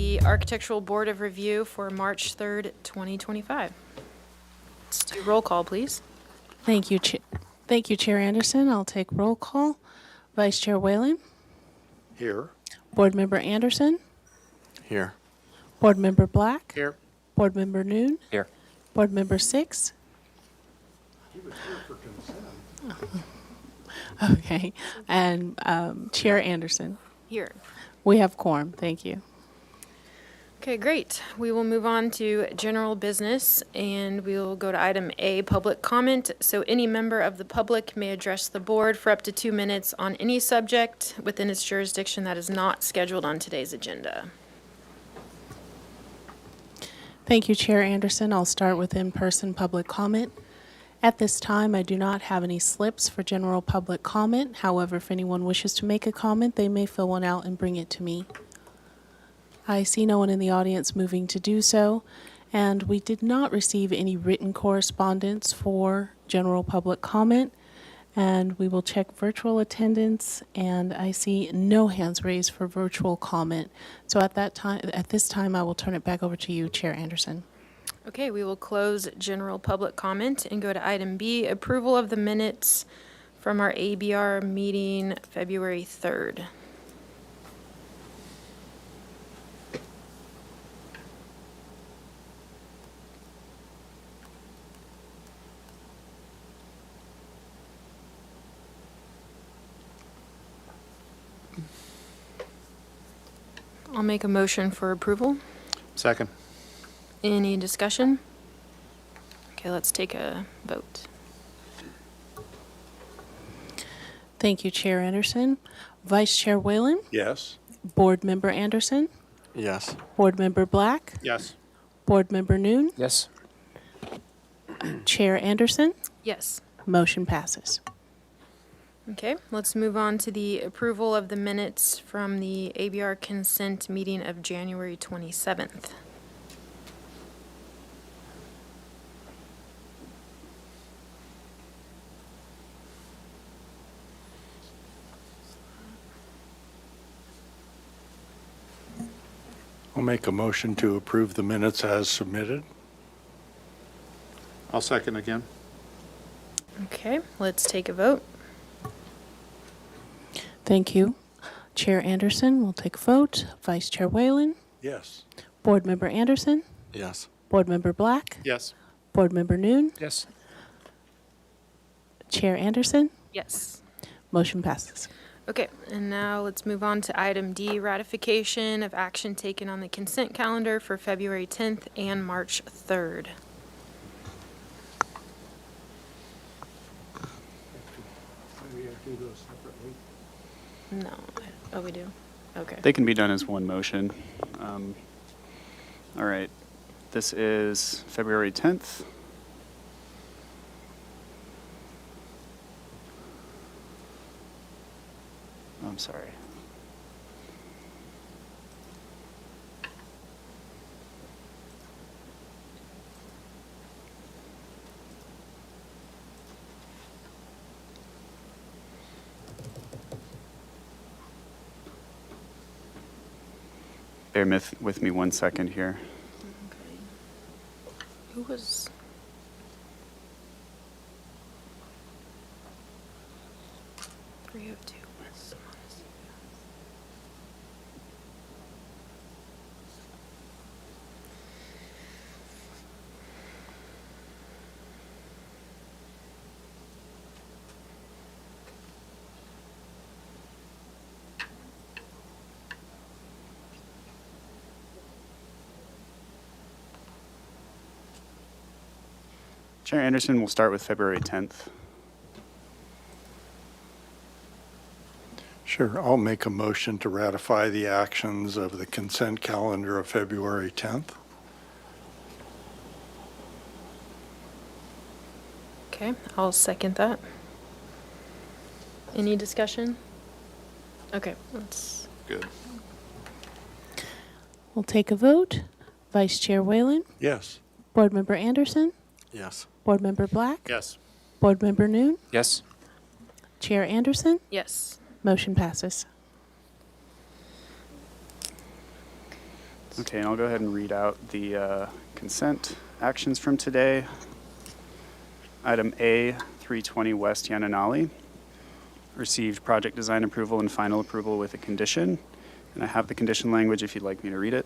the Architectural Board of Review for March 3rd, 2025. Let's do roll call, please. Thank you, Thank you, Chair Anderson. I'll take roll call. Vice Chair Whalen. Here. Board Member Anderson. Here. Board Member Black. Here. Board Member Noon. Here. Board Member Six. He was here for consent. Okay. And Chair Anderson. Here. We have quorum. Thank you. Okay, great. We will move on to general business, and we will go to item A, public comment. So any member of the public may address the board for up to 2 minutes on any subject within its jurisdiction that is not scheduled on today's agenda. Thank you, Chair Anderson. I'll start with in-person public comment. At this time, I do not have any slips for general public comment. However, if anyone wishes to make a comment, they may fill one out and bring it to me. I see no one in the audience moving to do so, and we did not receive any written correspondence for general public comment, and we will check virtual attendance, and I see no hands raised for virtual comment. So at this time, I will turn it back over to you, Chair Anderson. Okay, we will close general public comment and go to item B, approval of the minutes from our ABR meeting February 3rd. I'll make a motion for approval. Second. Any discussion? Okay, let's take a vote. Thank you, Chair Anderson. Vice Chair Whalen, Yes. Board Member Anderson, Yes. Board Member Black, Yes. Board Member Noon, Yes. Chair Anderson, Yes. motion passes. Okay, let's move on to the approval of the minutes from the ABR consent meeting of January 27th. I'll make a motion to approve the minutes as submitted. I'll second again. Okay, let's take a vote. Thank you. Chair Anderson will take a vote. Vice Chair Whalen, Yes. Board Member Anderson, Yes. Board Member Black, Yes. Board Member Noon, Yes. Chair Anderson, Yes. motion passes. Okay, and now let's move on to item D, ratification of action taken on the consent calendar for February 10th and March 3rd. We have to do those separately. No, oh, we do? Okay. They can be done as one motion. All right, this is February 10th. I'm sorry. Bear with me 1 second here. Okay. Who was? (302) was Chair Anderson, we'll start with February 10th. Sure. I'll make a motion to ratify the actions of the consent calendar of February 10th. Okay, I'll second that. Any discussion? Okay, let's, Good. We'll take a vote. Vice Chair Whalen, Yes. Board Member Anderson, Yes. Board Member Black, Yes. Board Member Noon, Yes. Chair Anderson, yes. motion passes. Okay, and I'll go ahead and read out the consent actions from today. Item A, 320 West Yananali. Received project design approval and final approval with a condition. And I have the condition language if you'd like me to read it.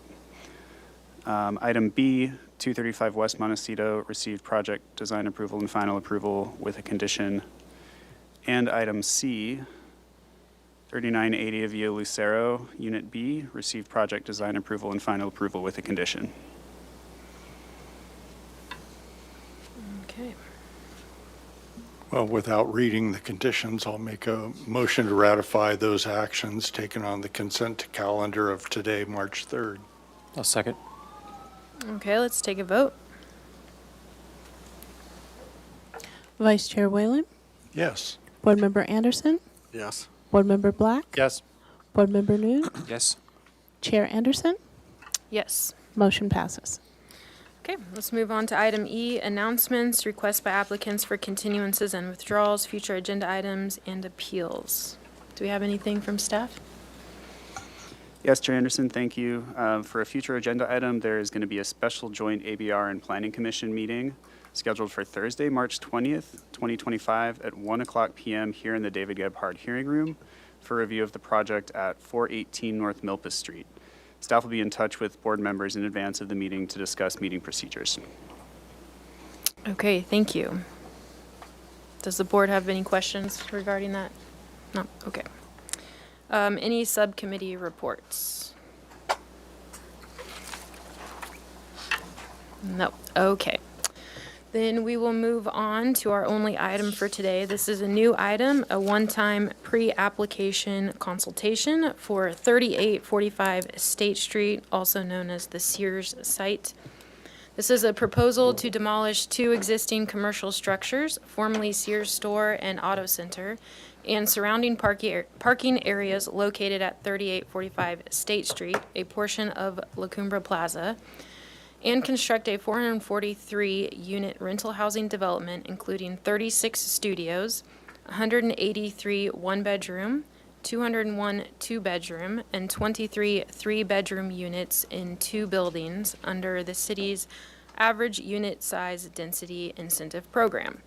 Item B, 235 West Montecito. Received project design approval and final approval with a condition. And item C, 3980 Via Lucero, Unit B. Received project design approval and final approval with a condition. Okay. Well, without reading the conditions, I'll make a motion to ratify those actions taken on the consent calendar of today, March 3rd. I'll second. Okay, let's take a vote. Vice Chair Whalen, Yes. Board Member Anderson, Yes. Board Member Black, Yes. Board Member Noon, Yes. Chair Anderson, Yes. motion passes. Okay, let's move on to item E, announcements, requests by applicants for continuances and withdrawals, future agenda items, and appeals. Do we have anything from staff? Yes, Chair Anderson, thank you. For a future agenda item, there is going to be a special joint ABR and Planning Commission meeting scheduled for Thursday, March 20th, 2025 at 1:00 p.m. here in the David Gebhardt Hearing Room for review of the project at 418 North Milpas Street. Staff will be in touch with board members in advance of the meeting to discuss meeting procedures. Okay, thank you. Does the board have any questions regarding that? No, okay. Any subcommittee reports? No, okay. Then we will move on to our only item for today. This is a new item, a one-time pre-application consultation for 3845 State Street, also known as the Sears site. This is a proposal to demolish two existing commercial structures, formerly Sears Store and Auto Center, and surrounding parking areas located at 3845 State Street, a portion of La Cumbre Plaza, and construct a 443-unit rental housing development including 36 studios, 183 one-bedroom, 201 two-bedroom, and 23 three-bedroom units in two buildings under the city's average unit size density incentive program.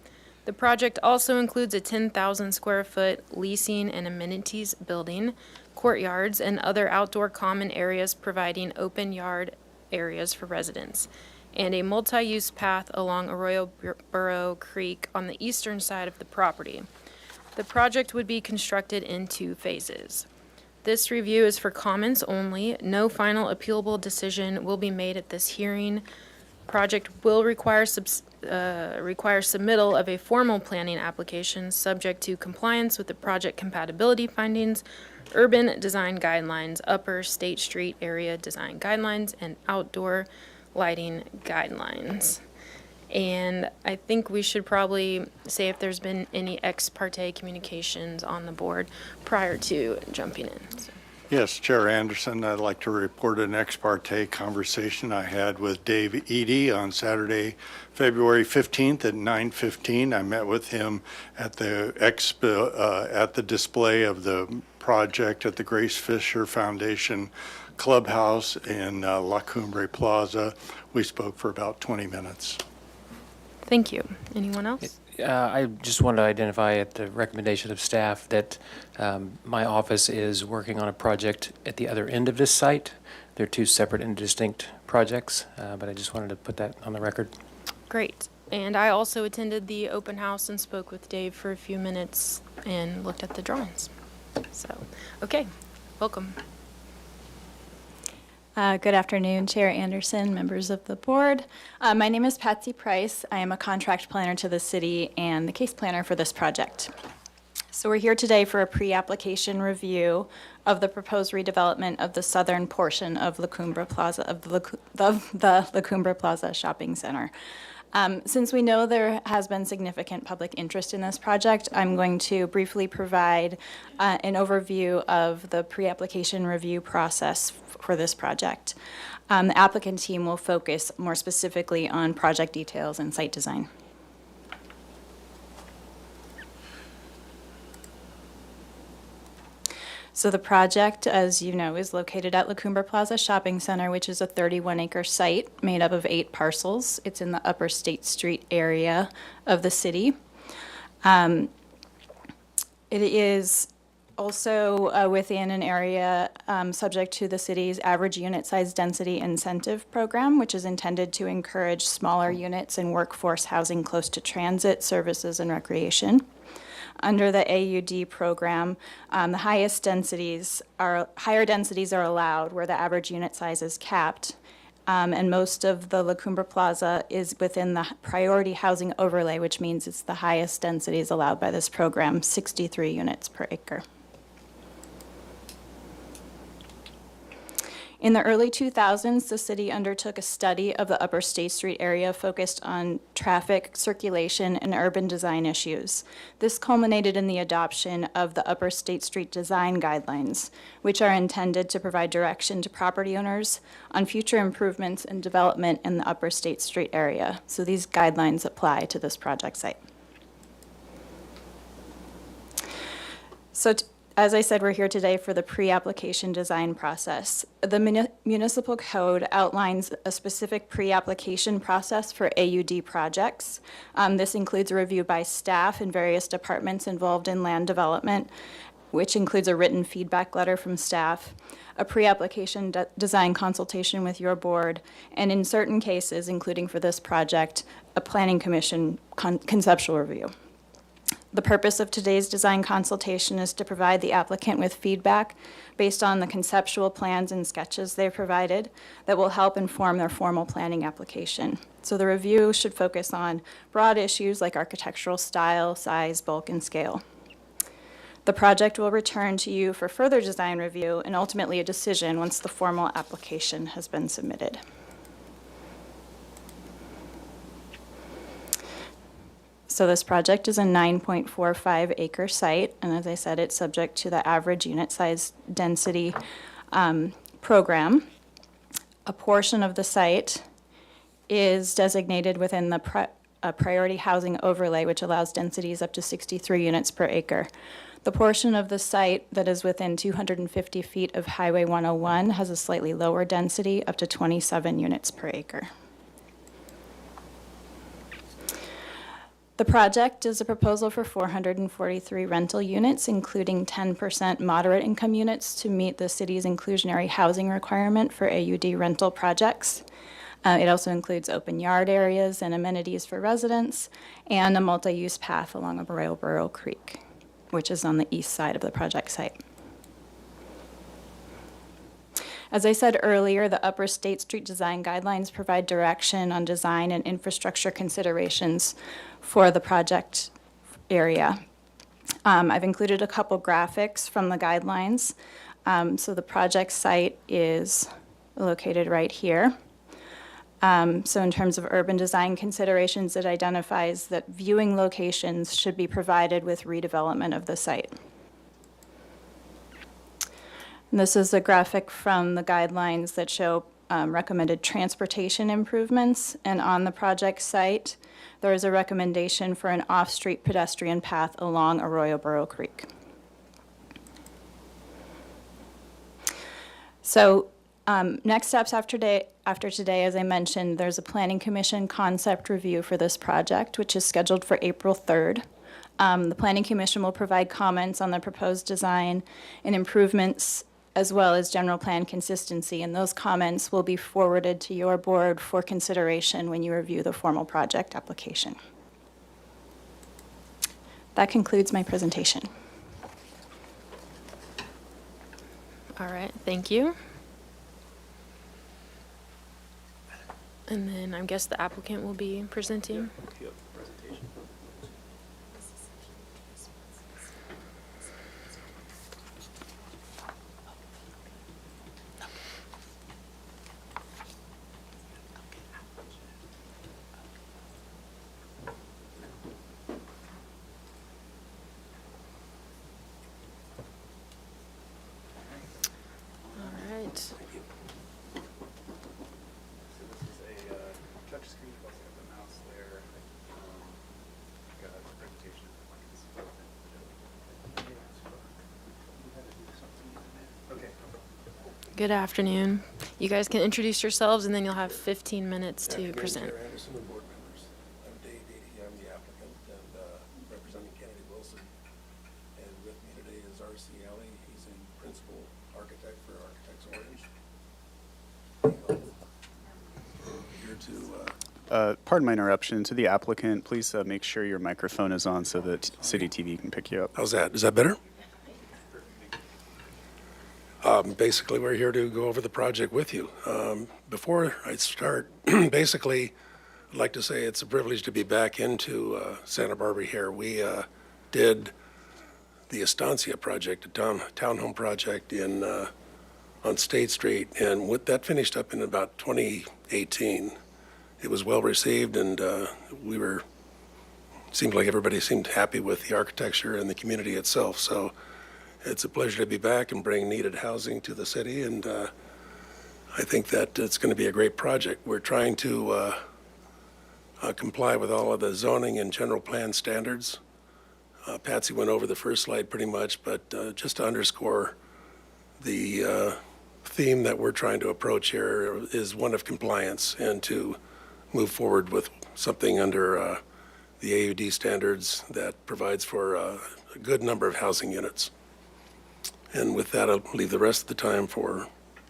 The project also includes a 10,000 square foot leasing and amenities building, courtyards, and other outdoor common areas providing open yard areas for residents, and a multi-use path along Arroyo Burro Creek on the eastern side of the property. The project would be constructed in 2 phases. This review is for comments only. No final appealable decision will be made at this hearing. Project will require submittal of a formal planning application subject to compliance with the project compatibility findings, urban design guidelines, upper State Street area design guidelines, and outdoor lighting guidelines. And I think we should probably say if there's been any ex parte communications on the board prior to jumping in. So. Yes, Chair Anderson, I'd like to report an ex parte conversation I had with Dave Eady on Saturday, February 15th at 9:15. I met with him at the display of the project at the Grace Fisher Foundation Clubhouse in La Cumbre Plaza. We spoke for about 20 minutes. Thank you. Anyone else? I just wanted to identify at the recommendation of staff that my office is working on a project at the other end of this site. They're 2 separate and distinct projects, but I just wanted to put that on the record. Great. And I also attended the open house and spoke with Dave for a few minutes and looked at the drawings. So, okay, welcome. Good afternoon, Chair Anderson, members of the board. My name is Patsy Price. I am a contract planner to the city and the case planner for this project. So we're here today for a pre-application review of the proposed redevelopment of the southern portion of La Cumbre Plaza, of the La Cumbre Plaza Shopping Center. Since we know there has been significant public interest in this project, I'm going to briefly provide an overview of the pre-application review process for this project. The applicant team will focus more specifically on project details and site design. So the project, as you know, is located at La Cumbre Plaza Shopping Center, which is a 31-acre site made up of 8 parcels. It's in the Upper State Street area of the city. It is also within an area subject to the city's average unit size density incentive program, which is intended to encourage smaller units and workforce housing close to transit, services, and recreation. Under the AUD program, the higher densities are allowed where the average unit size is capped. And most of the La Cumbre Plaza is within the priority housing overlay, which means it's the highest densities allowed by this program, 63 units per acre. In the early 2000s, the city undertook a study of the Upper State Street area focused on traffic, circulation, and urban design issues. This culminated in the adoption of the Upper State Street Design Guidelines, which are intended to provide direction to property owners on future improvements and development in the Upper State Street area. So these guidelines apply to this project site. So as I said, we're here today for the pre-application design process. The municipal code outlines a specific pre-application process for AUD projects. This includes a review by staff and various departments involved in land development, which includes a written feedback letter from staff, a pre-application design consultation with your board, and in certain cases, including for this project, a planning commission conceptual review. The purpose of today's design consultation is to provide the applicant with feedback based on the conceptual plans and sketches they've provided that will help inform their formal planning application. So the review should focus on broad issues like architectural style, size, bulk, and scale. The project will return to you for further design review and ultimately a decision once the formal application has been submitted. So this project is a 9.45 acre site, and as I said, it's subject to the average unit size density program. A portion of the site is designated within the priority housing overlay, which allows densities up to 63 units per acre. The portion of the site that is within 250 feet of Highway 101 has a slightly lower density, up to 27 units per acre. The project is a proposal for 443 rental units, including 10% moderate income units to meet the city's inclusionary housing requirement for AUD rental projects. It also includes open yard areas and amenities for residents, and a multi-use path along Arroyo Burro Creek, which is on the east side of the project site. As I said earlier, the Upper State Street Design Guidelines provide direction on design and infrastructure considerations for the project area. I've included a couple graphics from the guidelines. So the project site is located right here. So in terms of urban design considerations, it identifies that viewing locations should be provided with redevelopment of the site. And this is a graphic from the guidelines that show recommended transportation improvements. And on the project site, there is a recommendation for an off-street pedestrian path along Arroyo Burro Creek. So next steps after today, as I mentioned, there's a planning commission concept review for this project, which is scheduled for April 3rd. The planning commission will provide comments on the proposed design and improvements, as well as general plan consistency, and those comments will be forwarded to your board for consideration when you review the formal project application. That concludes my presentation. All right, thank you. And then I guess the applicant will be presenting. All right. So this is a touch screen. I've also got the mouse there. Good afternoon. You guys can introduce yourselves, and then you'll have 15 minutes to present. Chair Anderson and board members. I'm Dave Eady, I'm the applicant and representing Kennedy Wilson. And with me today is R.C. Alley, he's a principal architect for Architects Orange. Here to, Pardon my interruption. To the applicant, please make sure your microphone is on so that City TV can pick you up. how's that? Is that better? Basically, we're here to go over the project with you. Before I start, basically, I'd like to say it's a privilege to be back into Santa Barbara here. We did the Estancia project, a townhome project on State Street, and with that finished up in about 2018. It was well received, and seemed like everybody seemed happy with the architecture and the community itself. So it's a pleasure to be back and bring needed housing to the city, and I think that it's going to be a great project. We're trying to comply with all of the zoning and general plan standards. Patsy went over the first slide pretty much, but just to underscore the theme that we're trying to approach here is one of compliance and to move forward with something under the AUD standards that provides for a good number of housing units. And with that, I'll leave the rest of the time for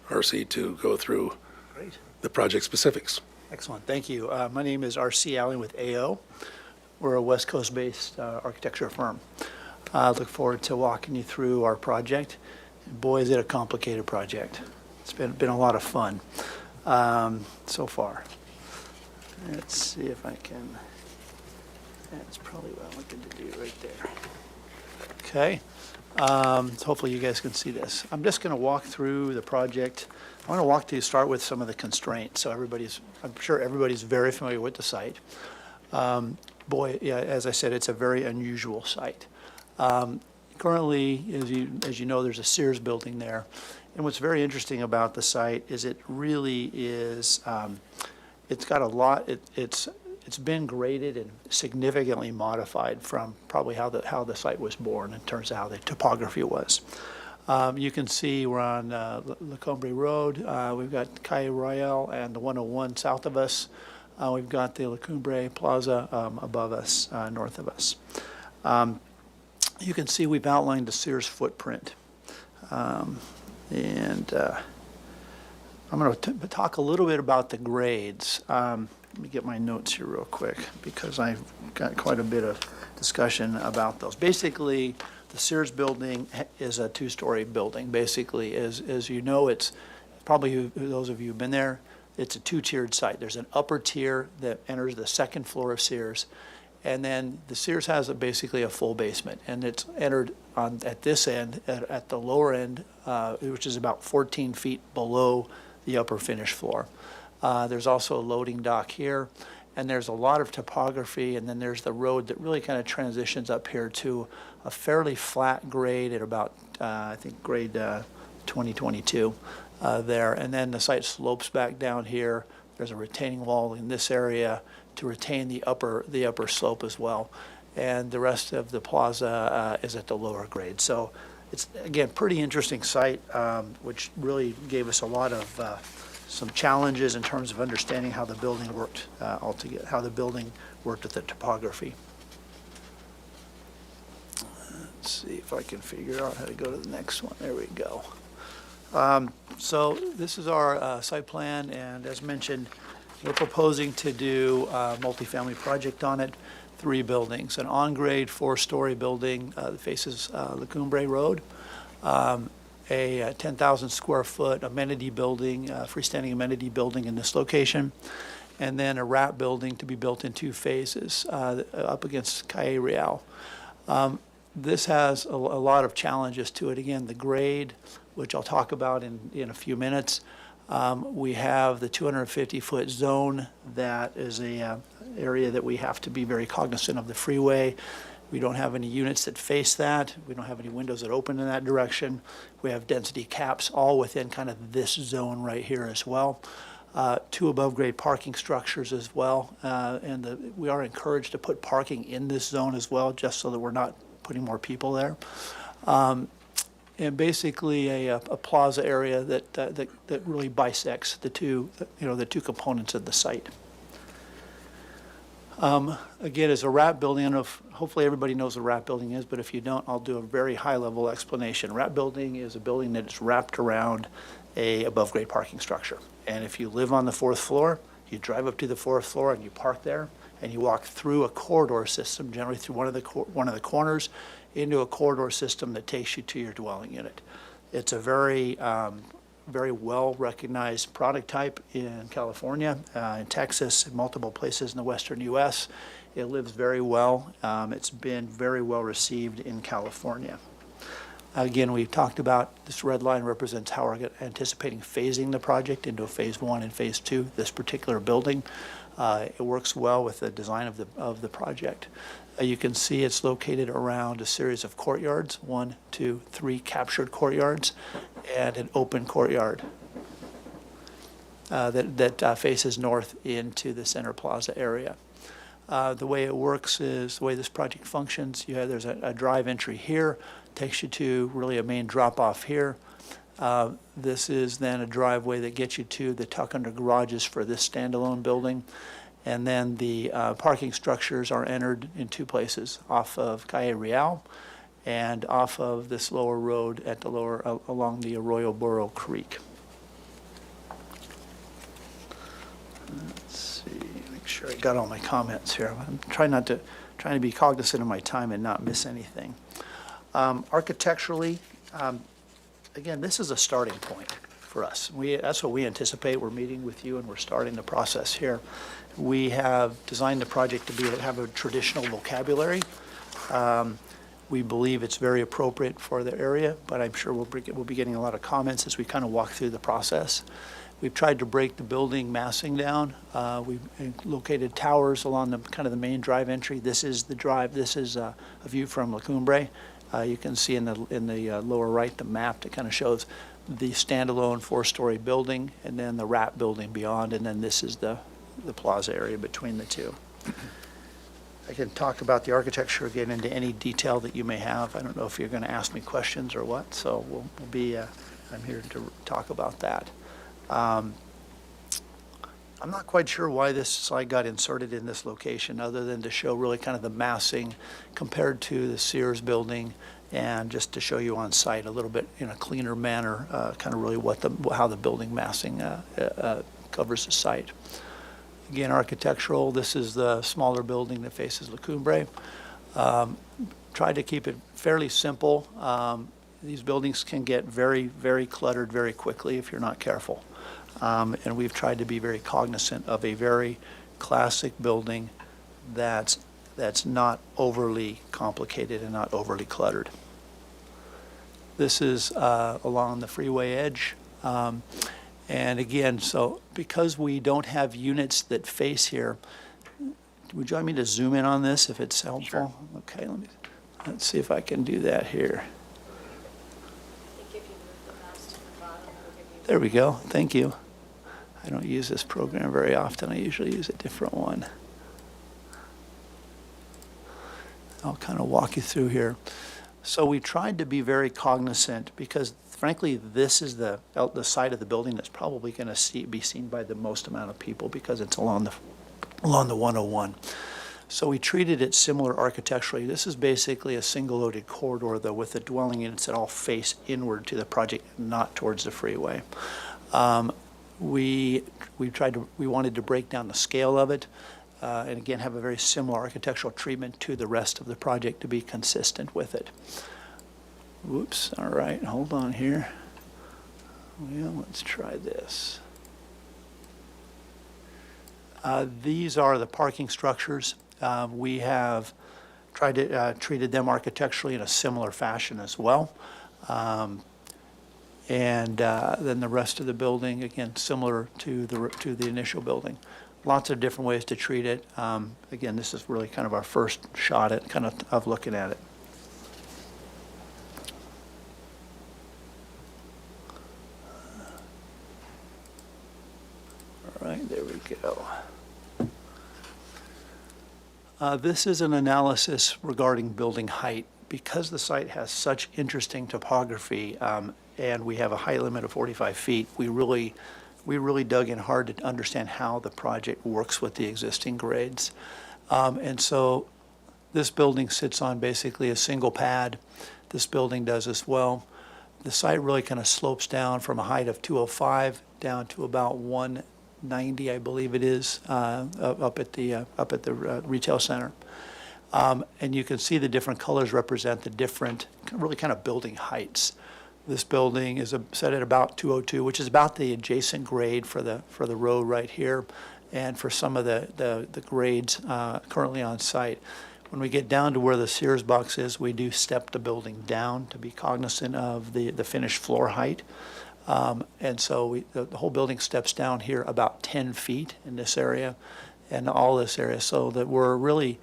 RC to go through Great. the project specifics. Excellent. Thank you. My name is R.C. Alley with AO. We're a West Coast-based architecture firm. I look forward to walking you through our project. Boy, is it a complicated project. It's been a lot of fun so far. Let's see if I can. That's probably what I'm looking to do right there. Okay. Hopefully you guys can see this. I'm just going to walk through the project. I want to start with some of the constraints. So I'm sure everybody's very familiar with the site. Boy, yeah, as I said, it's a very unusual site. Currently, as you know, there's a Sears building there. And what's very interesting about the site is it really is, it's got a lot, it's been graded and significantly modified from probably how the site was born in terms of how the topography was. You can see we're on La Combre Road. We've got Calle Royale and the 101 south of us. We've got the La Cumbre Plaza above us, north of us. You can see we've outlined the Sears footprint. I'm going to talk a little bit about the grades. Let me get my notes here real quick because I've got quite a bit of discussion about those. Basically, the Sears building is a two-story building. Basically, as you know, it's probably those of you who've been there, it's a two-tiered site. There's an upper tier that enters the second floor of Sears, and then the Sears has basically a full basement, and it's entered at this end, at the lower end, which is about 14 feet below the upper finished floor. There's also a loading dock here, and there's a lot of topography, and then there's the road that really kind of transitions up here to a fairly flat grade at about, I think, grade 2022 there. And then the site slopes back down here. There's a retaining wall in this area to retain the upper slope as well. And the rest of the plaza is at the lower grade. So it's, again, pretty interesting site, which really gave us a lot of some challenges in terms of understanding how the building worked altogether, how the building worked with the topography. Let's see if I can figure out how to go to the next one. There we go. So this is our site plan, and as mentioned, we're proposing to do a multifamily project on it, 3 buildings, an on-grade 4-story building that faces La Cumbre Road, a 10,000 square foot amenity building, freestanding amenity building in this location, and then a wrap building to be built in 2 phases up against Calle Real. This has a lot of challenges to it. Again, the grade, which I'll talk about in a few minutes. We have the 250-foot zone that is a area that we have to be very cognizant of the freeway. We don't have any units that face that. We don't have any windows that open in that direction. We have density caps all within kind of this zone right here as well. 2 above-grade parking structures as well. And we are encouraged to put parking in this zone as well, just so that we're not putting more people there. and basically a plaza area that really bisects the two, the two components of the site. Again, as a wrap building, I don't know if, hopefully everybody knows what a wrap building is, but if you don't, I'll do a very high-level explanation. Wrap building is a building that is wrapped around a above-grade parking structure. And if you live on the 4th floor, you drive up to the 4th floor and you park there, and you walk through a corridor system, generally through one of the corners, into a corridor system that takes you to your dwelling unit. It's a very well-recognized product type in California, in Texas, in multiple places in the western U.S. It lives very well. It's been very well received in California. Again, we've talked about this red line represents how we're anticipating phasing the project into a phase 1 and phase 2, this particular building. It works well with the design of the project. You can see it's located around a series of courtyards, 1, 2, 3 captured courtyards, and an open courtyard that faces north into the center plaza area. The way it works is, the way this project functions, there's a drive entry here, takes you to really a main drop-off here. This is then a driveway that gets you to the tuck-under garages for this standalone building. And then the parking structures are entered in 2 places, off of Calle Real and off of this lower road at the along the Arroyo Burro Creek. Let's see, make sure I got all my comments here. I'm trying to be cognizant of my time and not miss anything. Architecturally, again, this is a starting point for us. That's what we anticipate. We're meeting with you and we're starting the process here. We have designed the project to have a traditional vocabulary. We believe it's very appropriate for the area, but I'm sure we'll be getting a lot of comments as we kind of walk through the process. We've tried to break the building massing down. We've located towers along the main drive entry. This is the drive. This is a view from La Cumbre. You can see in the lower right the map that kind of shows the standalone 4-story building, and then the wrap building beyond, and then this is the plaza area between the two. I can talk about the architecture again into any detail that you may have. I don't know if you're going to ask me questions or what, so I'm here to talk about that. I'm not quite sure why this slide got inserted in this location, other than to show really kind of the massing compared to the Sears building, and just to show you on site a little bit in a cleaner manner, kind of really how the building massing covers the site. Again, architectural, this is the smaller building that faces La Cumbre. Tried to keep it fairly simple. These buildings can get very, very cluttered very quickly if you're not careful. And we've tried to be very cognizant of a very classic building that's not overly complicated and not overly cluttered. This is along the freeway edge. And again, so because we don't have units that face here, would you like me to zoom in on this if it's helpful? Sure. Okay, let's see if I can do that here. There we go. Thank you. I don't use this program very often. I usually use a different one. I'll kind of walk you through here. So we tried to be very cognizant because, frankly, this is the side of the building that's probably going to be seen by the most amount of people because it's along the 101. So we treated it similar architecturally. This is basically a single-loaded corridor, though, with the dwelling units that all face inward to the project, not towards the freeway. We wanted to break down the scale of it, and again have a very similar architectural treatment to the rest of the project to be consistent with it. Whoops! All right, hold on here. Well, let's try this. These are the parking structures. We have tried to treated them architecturally in a similar fashion as well. And then the rest of the building, again, similar to the initial building. Lots of different ways to treat it. Again, this is really kind of our first shot at of looking at it. All right, there we go. This is an analysis regarding building height because the site has such interesting topography, and we have a height limit of 45 feet, we really dug in hard to understand how the project works with the existing grades. And so this building sits on basically a single pad. This building does as well. The site really kind of slopes down from a height of 205 down to about 190, I believe it is, up at the retail center. And you can see the different colors represent the different really kind of building heights. This building is set at about 202, which is about the adjacent grade for the road right here, and for some of the grades currently on site. When we get down to where the Sears box is, we do step the building down to be cognizant of the finished floor height. And so the whole building steps down here about 10 feet in this area and all this area, so that we're really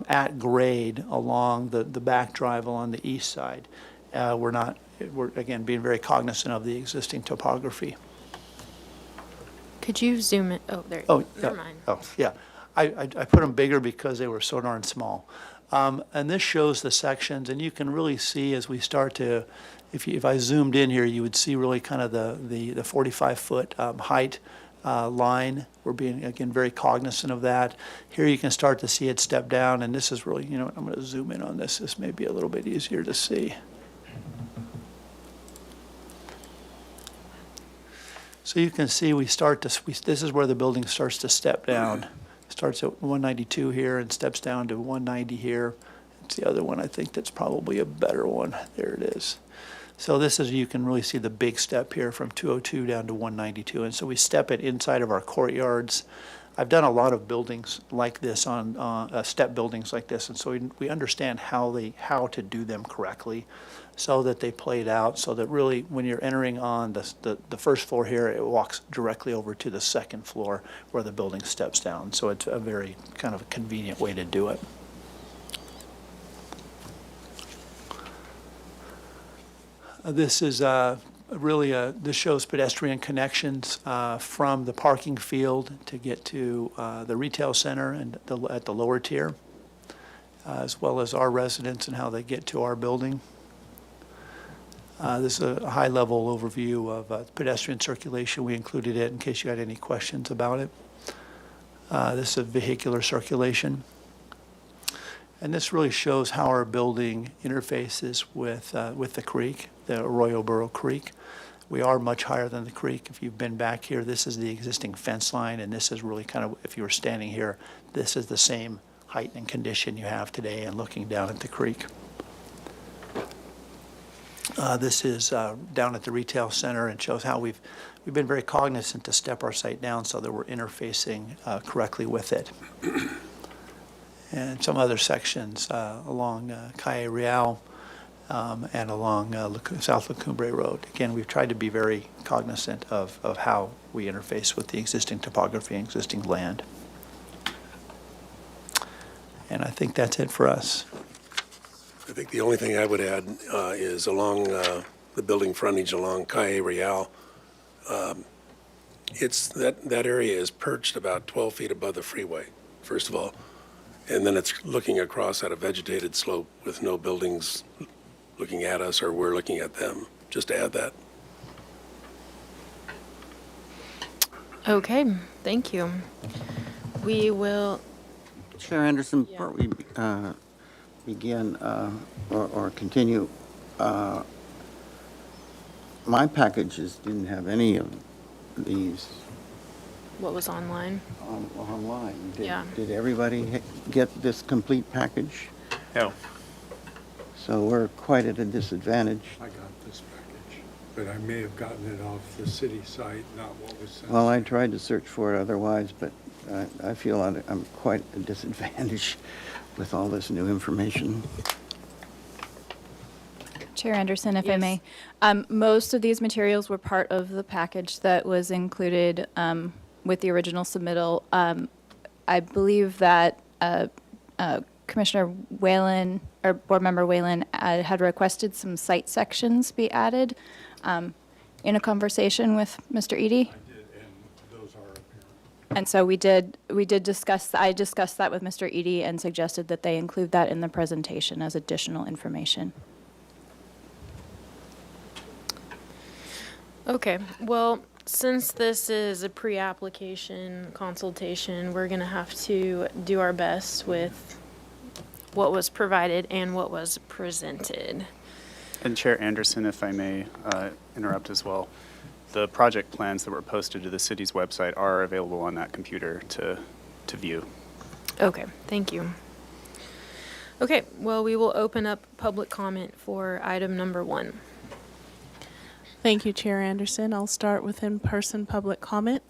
at grade along the back drive along the east side. We're again being very cognizant of the existing topography. Could you zoom in? Oh, there. Oh, Never mind. Oh, yeah. I put them bigger because they were so darn small. And this shows the sections, and you can really see as we start to, if I zoomed in here, you would see really kind of the 45-foot height line. We're being, again, very cognizant of that. Here you can start to see it step down, and this is really, I'm going to zoom in on this. This may be a little bit easier to see. So you can see this is where the building starts to step down. Starts at 192 here and steps down to 190 here. It's the other one, I think, that's probably a better one. There it is. So this is, you can really see the big step here from 202 down to 192. And so we step it inside of our courtyards. I've done a lot of buildings like this on step buildings like this, and so we understand how to do them correctly, so that they played out, so that really when you're entering on the first floor here, it walks directly over to the second floor where the building steps down. So it's a very kind of a convenient way to do it. This is this shows pedestrian connections from the parking field to get to the retail center and at the lower tier, as well as our residents and how they get to our building. This is a high-level overview of pedestrian circulation. We included it in case you had any questions about it. This is vehicular circulation. And this really shows how our building interfaces with the creek, the Arroyo Burro Creek. We are much higher than the creek. If you've been back here, this is the existing fence line, and this is really kind of, if you were standing here, this is the same height and condition you have today and looking down at the creek. This is down at the retail center and shows how we've been very cognizant to step our site down so that we're interfacing correctly with it. And some other sections along Calle Real and along South La Cumbre Road. Again, we've tried to be very cognizant of how we interface with the existing topography and existing land. And I think that's it for us. I think the only thing I would add is along the building frontage along Calle Real, it's that area is perched about 12 feet above the freeway, first of all. And then it's looking across at a vegetated slope with no buildings looking at us or we're looking at them, just to add that. Okay, thank you. We will, Chair Anderson, before we begin or continue, my packages didn't have any of these what was online? online. Yeah. Did everybody get this complete package? No. So we're quite at a disadvantage. I got this package, but I may have gotten it off the city site, not what was sent. Well, I tried to search for it otherwise, but I feel I'm quite at a disadvantage with all this new information. Chair Anderson, if I Yes. may. Most of these materials were part of the package that was included with the original submittal. I believe that Commissioner Whalen, or Board Member Whalen, had requested some site sections be added in a conversation with Mr. Edie. I did, and those are up here. And so we did discuss, I discussed that with Mr. Eady and suggested that they include that in the presentation as additional information. Okay, well, since this is a pre-application consultation, we're gonna have to do our best with what was provided and what was presented. And Chair Anderson, if I may interrupt as well, the project plans that were posted to the city's website are available on that computer to view. Okay, thank you. Okay, well, we will open up public comment for item number 1. Thank you, Chair Anderson. I'll start with in-person public comment.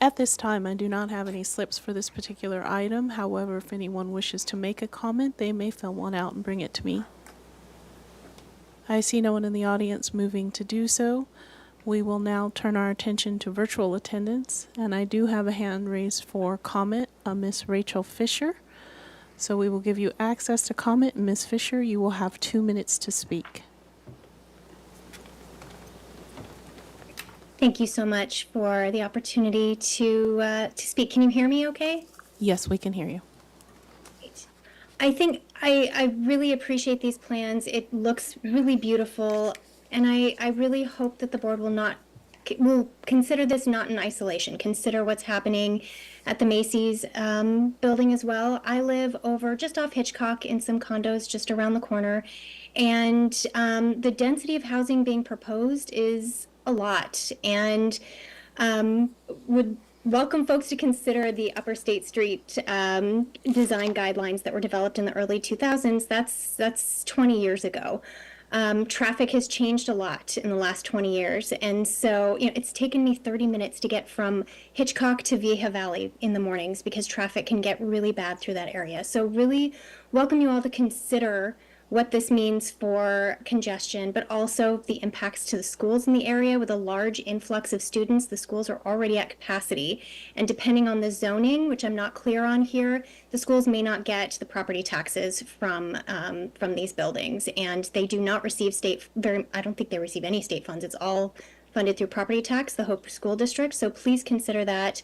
At this time, I do not have any slips for this particular item. However, if anyone wishes to make a comment, they may fill one out and bring it to me. I see no one in the audience moving to do so. We will now turn our attention to virtual attendance, and I do have a hand raised for comment, Miss Rachel Fisher. So we will give you access to comment. Ms. Fisher, you will have 2 minutes to speak. Thank you so much for the opportunity to speak. Can you hear me okay? Yes, we can hear you. Great. I think I really appreciate these plans. It looks really beautiful, and I really hope that the board will consider this not in isolation. Consider what's happening at the Macy's building as well. I live over just off Hitchcock in some condos just around the corner, and the density of housing being proposed is a lot, and would welcome folks to consider the Upper State Street design guidelines that were developed in the early 2000s. That's 20 years ago. Traffic has changed a lot in the last 20 years, and so it's taken me 30 minutes to get from Hitchcock to Vieja Valley in the mornings because traffic can get really bad through that area. So really welcome you all to consider what this means for congestion, but also the impacts to the schools in the area. With a large influx of students, the schools are already at capacity. And depending on the zoning, which I'm not clear on here, the schools may not get the property taxes from these buildings. And they do not receive I don't think they receive any state funds. It's all funded through property tax, the Hope School District. So please consider that.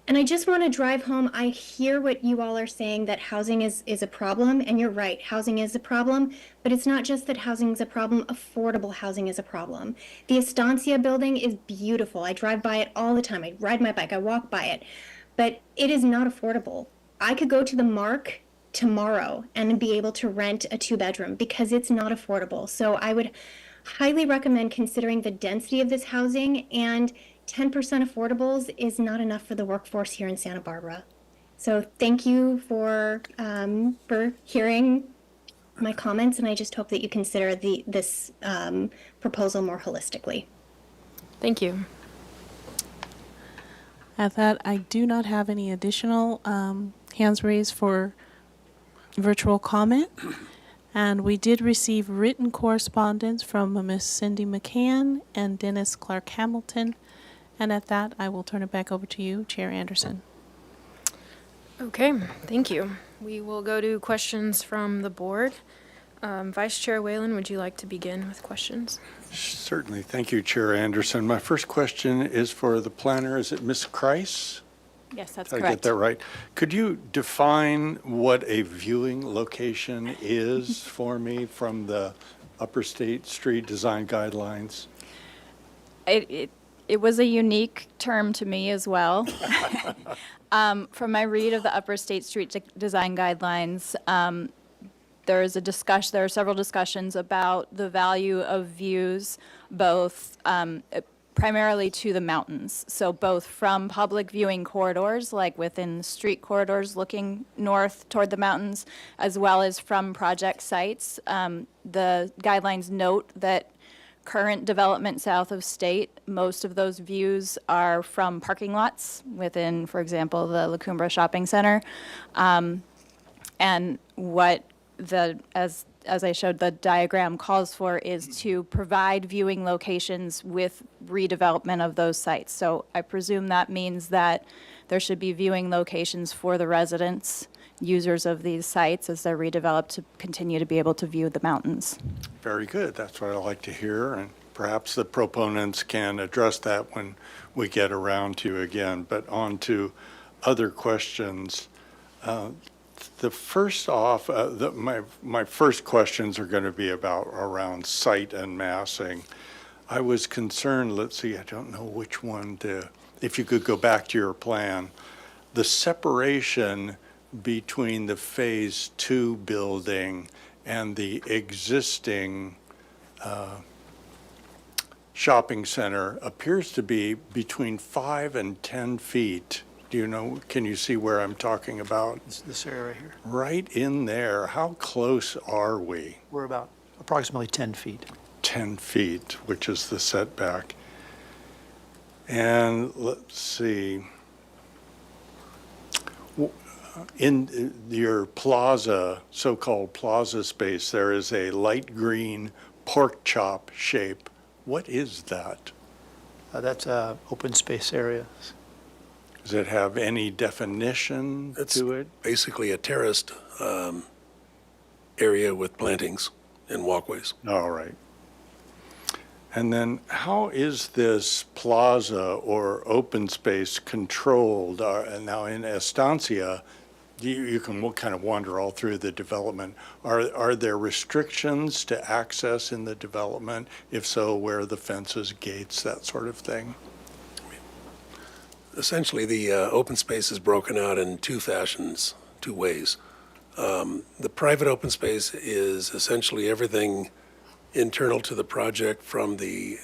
And I just want to drive home, I hear what you all are saying, that housing is a problem, and you're right, housing is a problem, but it's not just that housing is a problem, affordable housing is a problem. The Estancia building is beautiful. I drive by it all the time. I ride my bike, I walk by it, but it is not affordable. I could go to the Mark tomorrow and be able to rent a 2-bedroom because it's not affordable. So I would highly recommend considering the density of this housing, and 10% affordables is not enough for the workforce here in Santa Barbara. So thank you for hearing my comments, and I just hope that you consider this proposal more holistically. Thank you. At that, I do not have any additional hands raised for virtual comment. And we did receive written correspondence from Ms. Cindy McCann and Dennis Clark Hamilton. And at that, I will turn it back over to you, Chair Anderson. Okay, thank you. We will go to questions from the board. Vice Chair Whalen, would you like to begin with questions? Certainly. Thank you, Chair Anderson. My first question is for the planner. Is it Ms. Kreis? Yes, that's Did I correct. get that right? Could you define what a viewing location is for me from the Upper State Street Design Guidelines? It was a unique term to me as well. From my read of the Upper State Street Design Guidelines, there are several discussions about the value of views, both primarily to the mountains. So both from public viewing corridors, like within street corridors looking north toward the mountains, as well as from project sites. The guidelines note that current development south of State, most of those views are from parking lots within, for example, the La Cumbre Shopping Center. And what as I showed, the diagram calls for is to provide viewing locations with redevelopment of those sites. So I presume that means that there should be viewing locations for the residents, users of these sites as they're redeveloped to continue to be able to view the mountains. Very good. That's what I like to hear, and perhaps the proponents can address that when we get around to again. But on to other questions. The first off, my first questions are going to be around site and massing. I was concerned, let's see, I don't know which one if you could go back to your plan, the separation between the Phase 2 building and the existing shopping center appears to be between 5 and 10 feet. Do you know, can you see where I'm talking about? This area right here. Right in there. How close are we? We're about approximately 10 feet. 10 feet, which is the setback. And let's see. In your plaza, so-called plaza space, there is a light green pork chop shape. What is that? That's a open space area. Does it have any definition to it? Basically a terraced area with plantings and walkways. All right. And then how is this plaza or open space controlled? Now in Estancia, you can kind of wander all through the development. Are there restrictions to access in the development? If so, where are the fences, gates, that sort of thing? Essentially, the open space is broken out in two ways. The private open space is essentially everything internal to the project, from the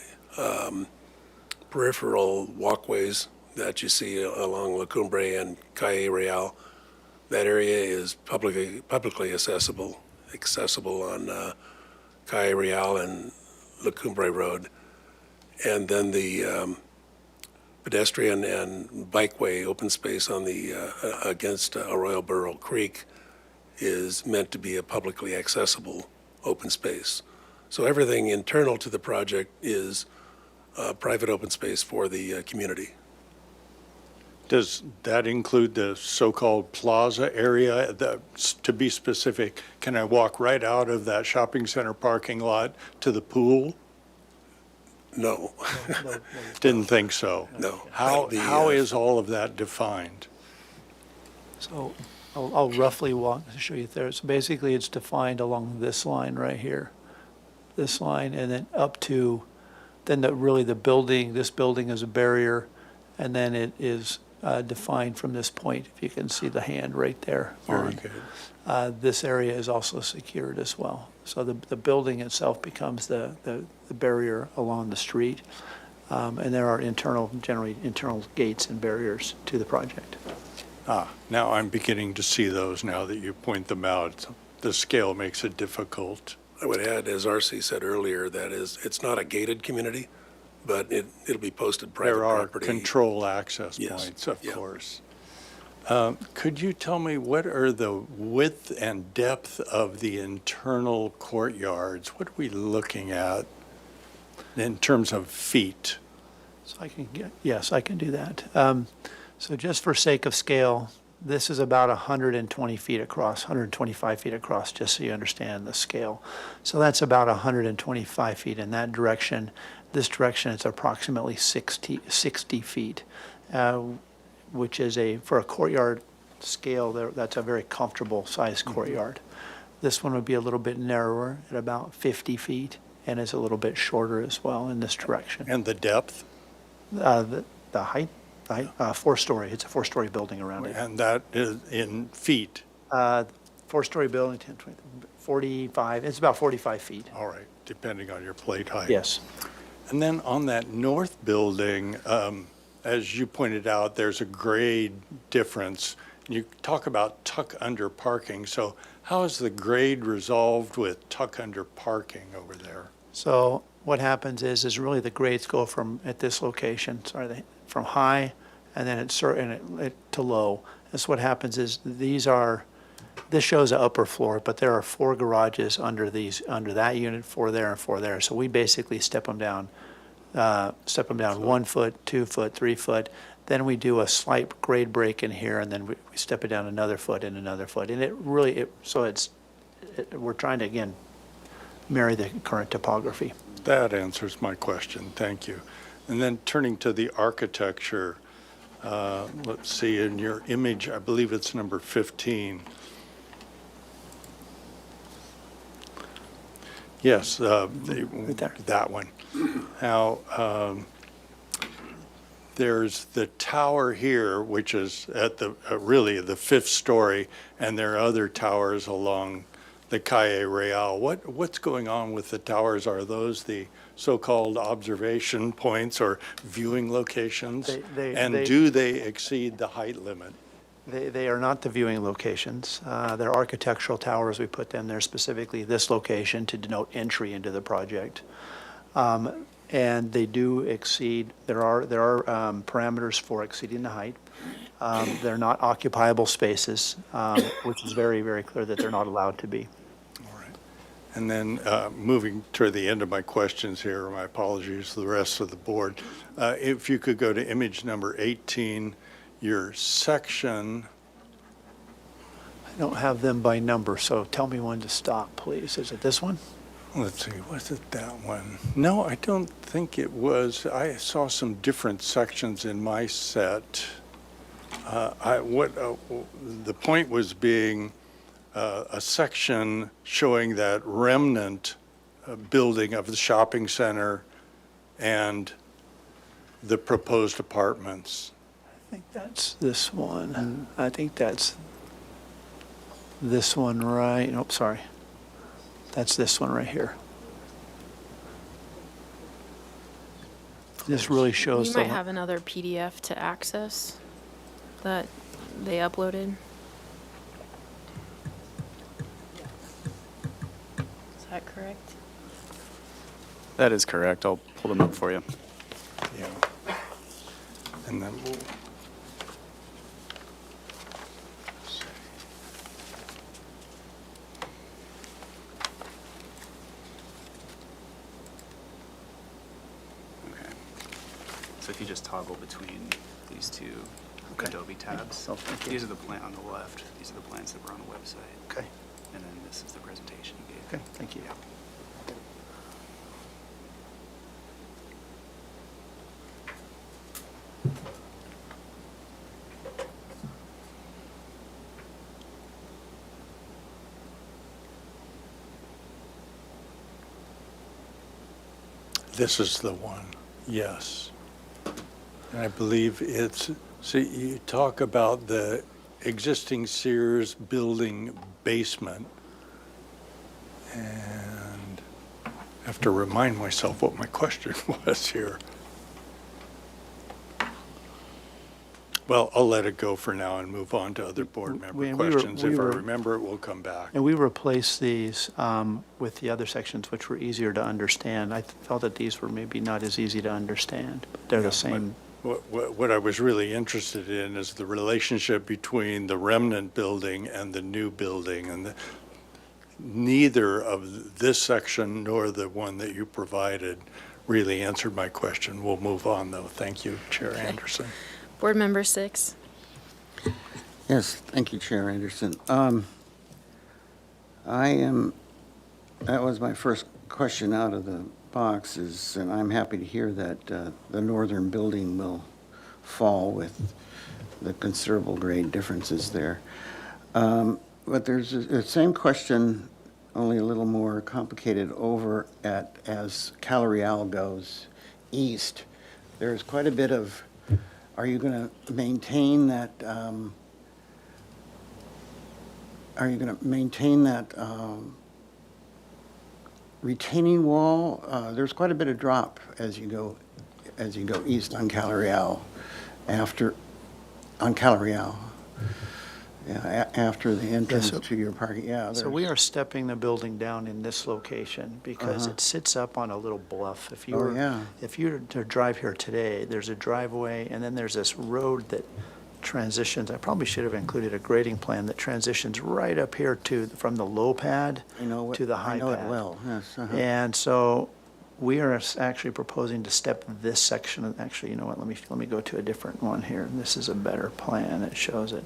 peripheral walkways that you see along La Cumbre and Calle Real. That area is publicly accessible on Calle Real and La Cumbre Road. And then the pedestrian and bikeway open space on the against Arroyo Burro Creek is meant to be a publicly accessible open space. So everything internal to the project is private open space for the community. Does that include the so-called plaza area? To be specific, can I walk right out of that shopping center parking lot to the pool? No. Didn't think so. No. How is all of that defined? So I'll roughly walk to show you there. So basically it's defined along this line right here. This line, and then up to, then this building is a barrier, and then it is defined from this point, if you can see the hand right there. Very good. This area is also secured as well. So the building itself becomes the barrier along the street, and there are generally internal gates and barriers to the project. Now I'm beginning to see those now that you point them out. The scale makes it difficult. I would add, as R.C. said earlier, that is, it's not a gated community, but it'll be posted private There are property. control access Yes. points, of Yeah. course. Could you tell me what are the width and depth of the internal courtyards? What are we looking at in terms of feet? So yes, I can do that. So just for sake of scale, this is about 120 feet across, 125 feet across, just so you understand the scale. So that's about 125 feet in that direction. This direction is approximately 60 feet, which is for a courtyard scale, that's a very comfortable sized courtyard. This one would be a little bit narrower at about 50 feet, and is a little bit shorter as well in this direction. And the depth? The height? 4-story. It's a 4-story building around it. And that is in feet? 4-story building, 10, 20, 45, it's about 45 feet. All right, depending on your plate height. Yes. And then on that north building, as you pointed out, there's a grade difference. You talk about tuck-under parking. So how is the grade resolved with tuck-under parking over there? So what happens is really the grades go from, at this location, from high and then to low. That's what happens is this shows an upper floor, but there are 4 garages under that unit, 4 there and 4 there. So we basically step them down 1 foot, 2 foot, 3 foot. Then we do a slight grade break in here, and then we step it down another foot and another foot. And we're trying to, again, marry the current topography. That answers my question. Thank you. And then turning to the architecture, let's see, in your image, I believe it's number 15. Yes, that one. Now, there's the tower here, which is at the really the 5th story, and there are other towers along the Calle Real. What's going on with the towers? Are those the so-called observation points or viewing locations? Do they exceed the height limit? They are not the viewing locations. They're architectural towers. We put them there specifically this location to denote entry into the project. And they do exceed, there are parameters for exceeding the height. They're not occupiable spaces, which is very, very clear that they're not allowed to be. All right. And then moving toward the end of my questions here, my apologies to the rest of the board. If you could go to image number 18, your section. I don't have them by number, so tell me when to stop, please. Is it this one? Let's see, was it that one? No, I don't think it was. I saw some different sections in my set. The point was being a section showing that remnant building of the shopping center and the proposed apartments. I think that's this one. I think that's this one, right? Nope, sorry. That's this one right here. This really shows You the. might have another PDF to access that they uploaded. Is that correct? That is correct. I'll pull them up for you. Yeah. And then we'll. Okay. So if you just toggle between these two Okay. Adobe tabs, Oh, thank you. these are the plan on the left. These are the plans that were on the website. Okay, And then this is the presentation you gave. okay, thank you. This is the one, yes. And I believe it's, see, you talk about the existing Sears building basement. And I have to remind myself what my question was here. Well, I'll let it go for now and move on to other board member we were- questions. we If I were- remember it, we'll come back. And we replaced these with the other sections, which were easier to understand. I felt that these were maybe not as easy to understand, but they're the same. What I was really interested in is the relationship between the remnant building and the new building, and neither of this section nor the one that you provided really answered my question. We'll move on, though. Thank you, Chair Anderson. Board Member 6. Yes, thank you, Chair Anderson. That was my first question out of the box is, and I'm happy to hear that the northern building will fall with the considerable grade differences there. But there's the same question, only a little more complicated over as Caloreal goes east. There's quite a bit of, are you going to maintain that, retaining wall? There's quite a bit of drop as you go east on Caloreal, Yeah, after the entrance so- to your parking, yeah. So we are stepping the building down in this location because it sits up on a little bluff. If you Oh, were, yeah. if you were to drive here today, there's a driveway and then there's this road that transitions. I probably should have included a grading plan that transitions right up here from the low pad to the high pad. I know it well, yes. And so we are actually proposing to step this section. Actually, you know what? Let me go to a different one here. This is a better plan that shows it.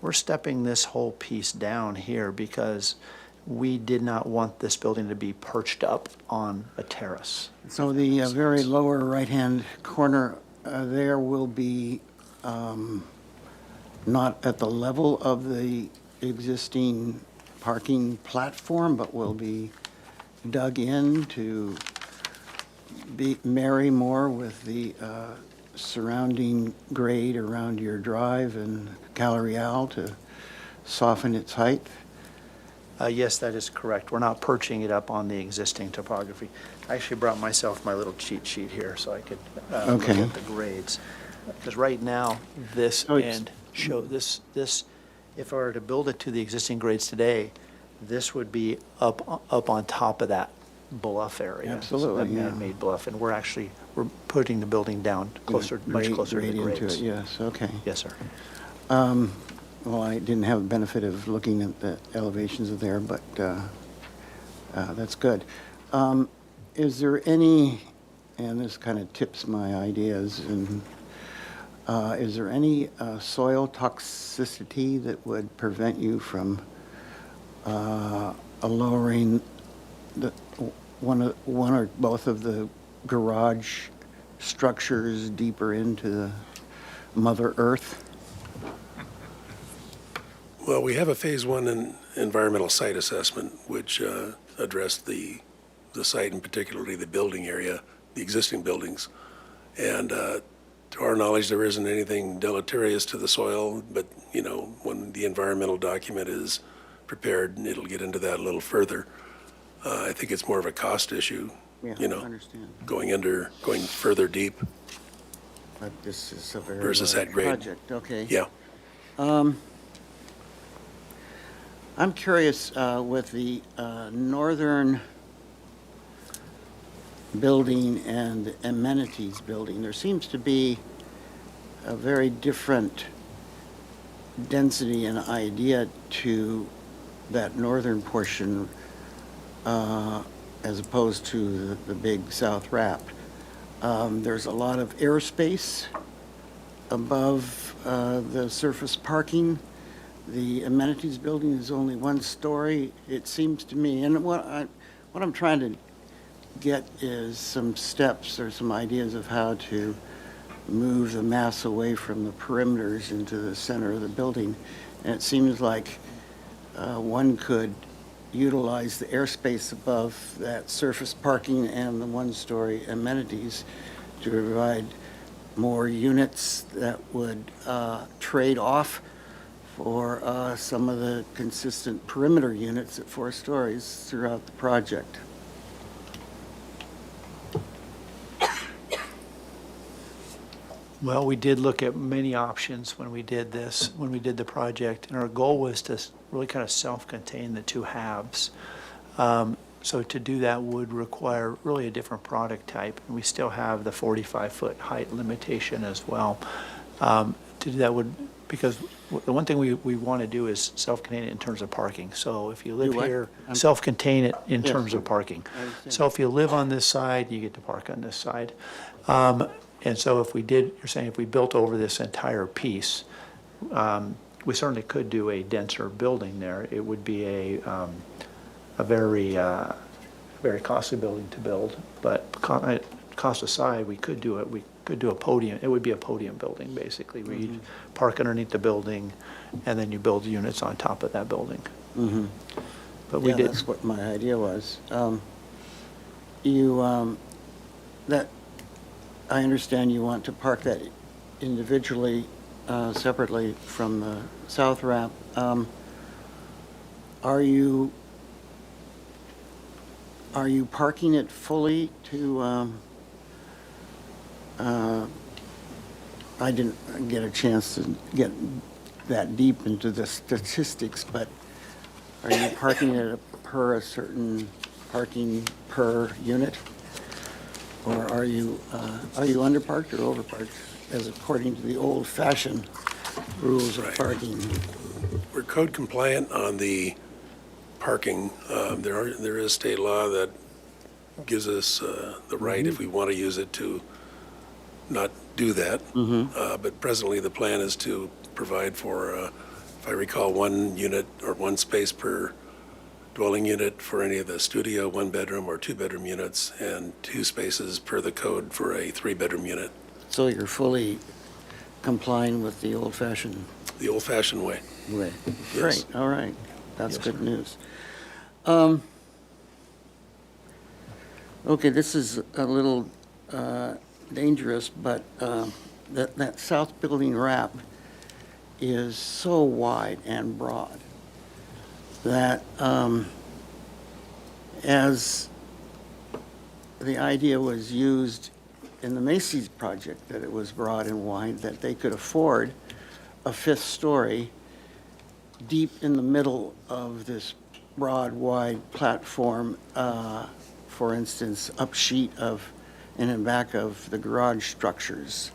We're stepping this whole piece down here because we did not want this building to be perched up on a terrace. So the very lower right-hand corner there will be not at the level of the existing parking platform, but will be dug in to marry more with the surrounding grade around your drive and Gallery to soften its height? Yes, that is correct. We're not perching it up on the existing topography. I actually brought myself my little cheat sheet here so I could look Okay. at the grades. Because right now, this Oh, it's- end show, this, if I were to build it to the existing grades today, this would be up on top of that bluff area. Absolutely, That yeah. man-made bluff, and we're putting the building down closer, much closer to the Grade into grades. it, yes, okay. Yes, sir. Well, I didn't have the benefit of looking at the elevations of there, but that's good. Is there any, and this kind of tips my ideas, and is there any soil toxicity that would prevent you from lowering one or both of the garage structures deeper into the Mother Earth? Well, we have a Phase 1 environmental site assessment, which addressed the site and particularly the building area, the existing buildings. And to our knowledge, there isn't anything deleterious to the soil, but, you know, when the environmental document is prepared, it'll get into that a little further. I think it's more of a cost issue, Yeah, you I know, understand. going further deep. But this is a very Versus large that grade. project, okay. Yeah. I'm curious, with the northern building and the amenities building, there seems to be a very different density and idea to that northern portion as opposed to the big south wrap. There's a lot of airspace above the surface parking. The amenities building is only one story, it seems to me. And what I'm trying to get is some steps or some ideas of how to move the mass away from the perimeters into the center of the building. And it seems like one could utilize the airspace above that surface parking and the one-story amenities to provide more units that would trade off for some of the consistent perimeter units at 4 stories throughout the project. Well, we did look at many options when we did this, when we did the project, and our goal was to really kind of self-contain the two halves. So to do that would require really a different product type, and we still have the 45-foot height limitation as well. To do that would, because the one thing we want to do is self-contain it in terms of parking. So if you live Do what? here, self-contain it in Yes. terms of parking. I understand. So if you live on this side, you get to park on this side. And so if we did, you're saying if we built over this entire piece, we certainly could do a denser building there. It would be a very, very costly building to build, but cost aside, we could do it. We could do a podium. It would be a podium building, basically, where you park underneath the building, and then you build units on top of that building. Mm-hmm. But we Yeah, did. that's what my idea was. That, I understand you want to park that individually, separately from the south wrap. Are you parking it fully to, I didn't get a chance to get that deep into the statistics, but are you parking it per a certain parking per unit? Or are you underparked or overparked, as according to the old-fashioned rules of Right. parking? We're code compliant on the parking. There is state law that gives us the right, if we want to use it, to not do that. But presently, the plan is to provide for, if I recall, 1 unit or 1 space per dwelling unit for any of the studio, one-bedroom or two-bedroom units, and 2 spaces per the code for a 3-bedroom unit, So you're fully complying with the old-fashioned the old-fashioned way. way? Yes. Great, all right. That's Yes, good sir. news. Okay, this is a little dangerous, but that south building wrap is so wide and broad that as the idea was used in the Macy's project, that it was broad and wide, that they could afford a 5th story deep in the middle of this broad, wide platform, for instance, up sheet of and in back of the garage structures.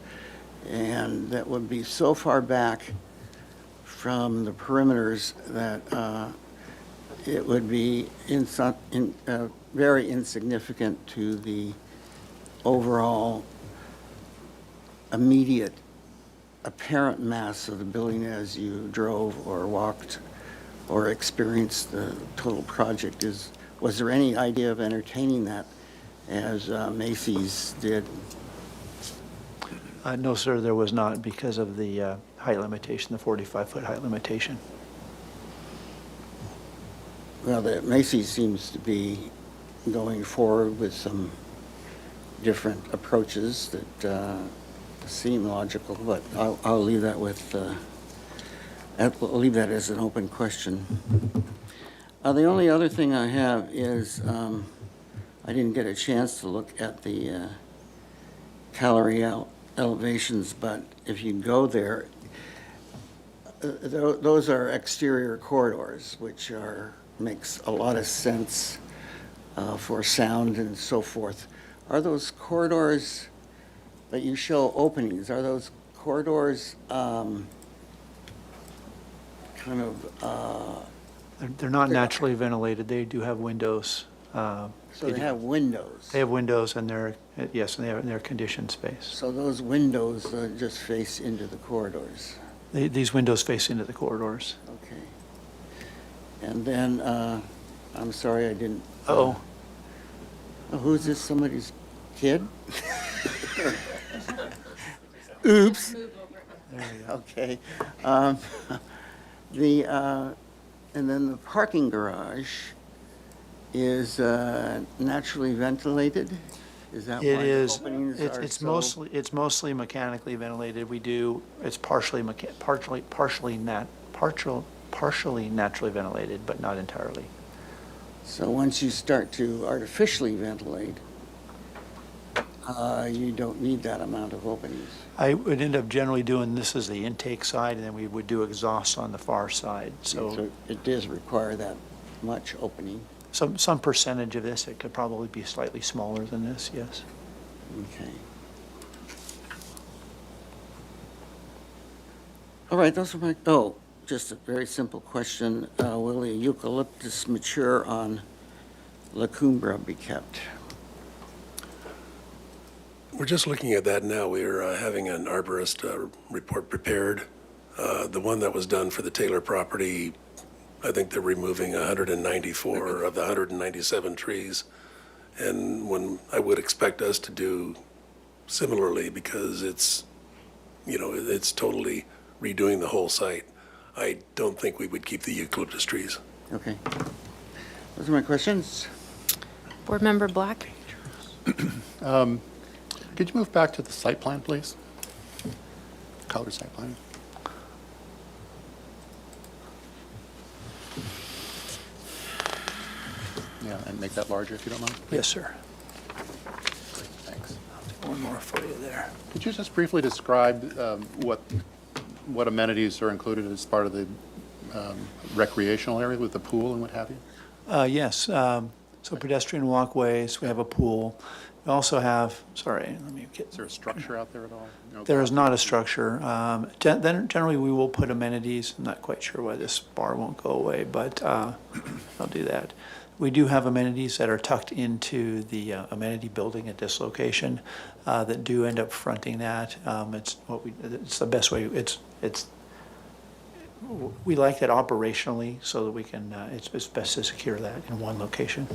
And that would be so far back from the perimeters that it would be very insignificant to the overall immediate apparent mass of the building as you drove or walked or experienced the total project. Was there any idea of entertaining that as Macy's did? No, sir, there was not because of the height limitation, the 45-foot height limitation. Well, the Macy's seems to be going forward with some different approaches that seem logical, but I'll leave that with, I'll leave that as an open question. The only other thing I have is, I didn't get a chance to look at the calorie elevations, but if you go there, those are exterior corridors, which makes a lot of sense for sound and so forth. Are those corridors that you show openings, are those corridors kind of... They're not naturally ventilated. They do have windows. So they have windows? They have windows and yes, and they're conditioned space. So those windows just face into the corridors? These windows face into the corridors. Okay. And then, I'm sorry I didn't... Uh-oh. Who's this, somebody's kid? Oops. There you go. Okay. And then the parking garage is naturally ventilated? Is that why It the is, openings are it's mostly mechanically ventilated. It's partially naturally ventilated, but not entirely. So once you start to artificially ventilate, you don't need that amount of openings. I would end up generally doing this as the intake side, and then we would do exhaust on the far side. So It does require that much opening. some percentage of this, it could probably be slightly smaller than this, yes. Okay. All right, those are my, just a very simple question. Will the eucalyptus mature on La Cumbra be kept? We're just looking at that now. We're having an arborist report prepared. The one that was done for the Taylor property, I think they're removing 194 of the 197 trees. And I would expect us to do similarly because it's totally redoing the whole site. I don't think we would keep the eucalyptus trees. Okay. Those are my questions. Board Member Black? Could you move back to the site plan, please? Color site plan. Yeah, and make that larger if you don't mind. Yes, sir. Great, thanks. One more for you there. Could you just briefly describe what amenities are included as part of the recreational area with the pool and what have you? Yes, so pedestrian walkways, we have a pool. We also have, sorry, let me get. Is there a structure out there at all? No There is not a structure. Then generally, we will put amenities. I'm not quite sure why this bar won't go away, but I'll do that. We do have amenities that are tucked into the amenity building at this location that do end up fronting that. It's the best way. we like that operationally so that we can, it's best to secure that in one location.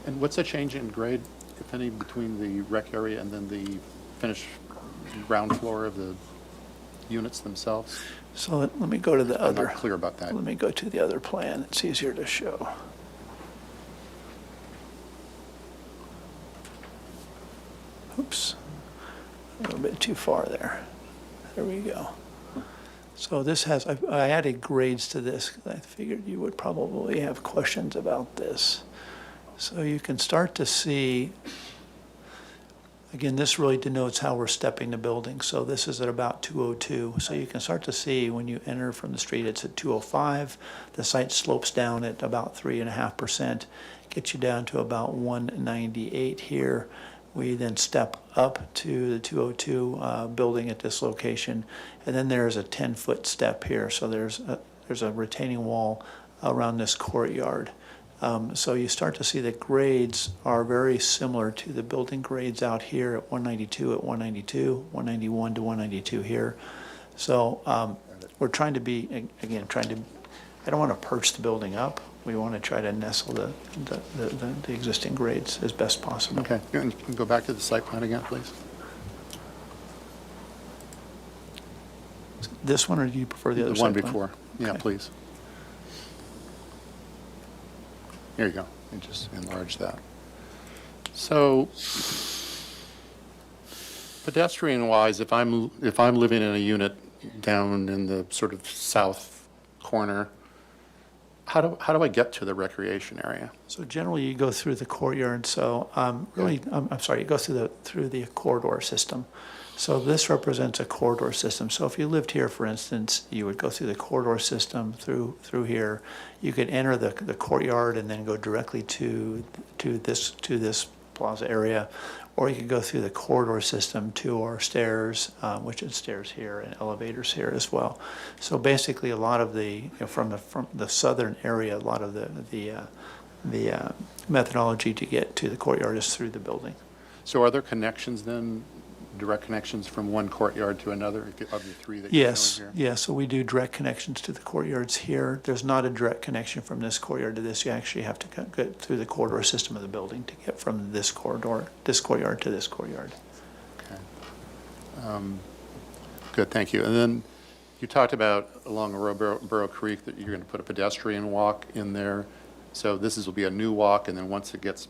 And what's the change in grade, if any, between the rec area and then the finished ground floor of the units themselves? So let me go to the I'm other. not clear about that. Let me go to the other plan. It's easier to show. Oops, a little bit too far there. There we go. So this has, I added grades to this because I figured you would probably have questions about this. So you can start to see, again, this really denotes how we're stepping the building. So this is at about 202. So you can start to see when you enter from the street, it's at 205. The site slopes down at about 3.5%, gets you down to about 198 here. We then step up to the 202 building at this location, and then there's a 10-foot step here. So there's a retaining wall around this courtyard. So you start to see that grades are very similar to the building grades out here at 192 at 192, 191 to 192 here. So we're trying to be, again, I don't want to perch the building up. We want to try to nestle the existing grades as best possible. Okay, and go back to the site plan again, please. This one, or do you prefer the other The one site plan? before. Yeah, Okay. please. Here you go. And just enlarge that. So pedestrian-wise, if I'm living in a unit down in the sort of south corner, how do I get to the recreation area? So generally, you go through the courtyard. So I'm sorry, you go through the corridor system. So this represents a corridor system. So if you lived here, for instance, you would go through the corridor system through here. You could enter the courtyard and then go directly to this plaza area, or you could go through the corridor system to our stairs, which is stairs here and elevators here as well. So basically, a lot of the from the southern area, a lot of the methodology to get to the courtyard is through the building. So are there connections then, direct connections from one courtyard to another of the three that Yes, you're showing here? yes. So we do direct connections to the courtyards here. There's not a direct connection from this courtyard to this. You actually have to go through the corridor system of the building to get from this courtyard to this courtyard. Okay. Good, thank you. And then you talked about along Burrow Creek that you're going to put a pedestrian walk in there. So this will be a new walk, and then once it gets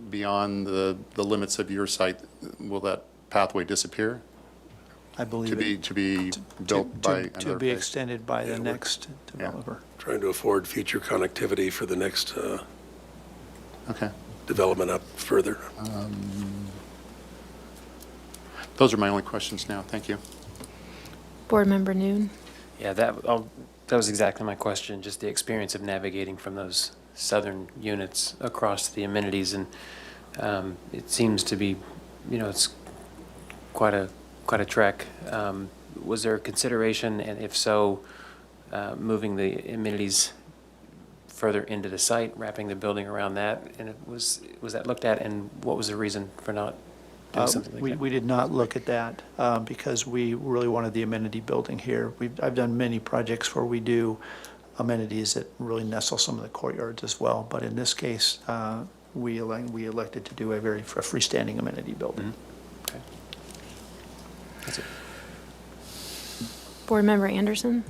beyond the limits of your site, will that pathway disappear? I believe To be built by another to be phase? extended by the Yeah, next developer. Trying to afford future connectivity for the next Okay. development up further. Those are my only questions now. Thank you. Board Member Noon. Yeah, that was exactly my question, just the experience of navigating from those southern units across the amenities. And it seems to be, it's quite a trek. Was there a consideration, and if so, moving the amenities further into the site, wrapping the building around that? And was that looked at, and what was the reason for not doing something like that? We did not look at that because we really wanted the amenity building here. I've done many projects where we do amenities that really nestle some of the courtyards as well. But in this case, we elected to do a freestanding amenity building. Okay. That's it. Board Member Anderson.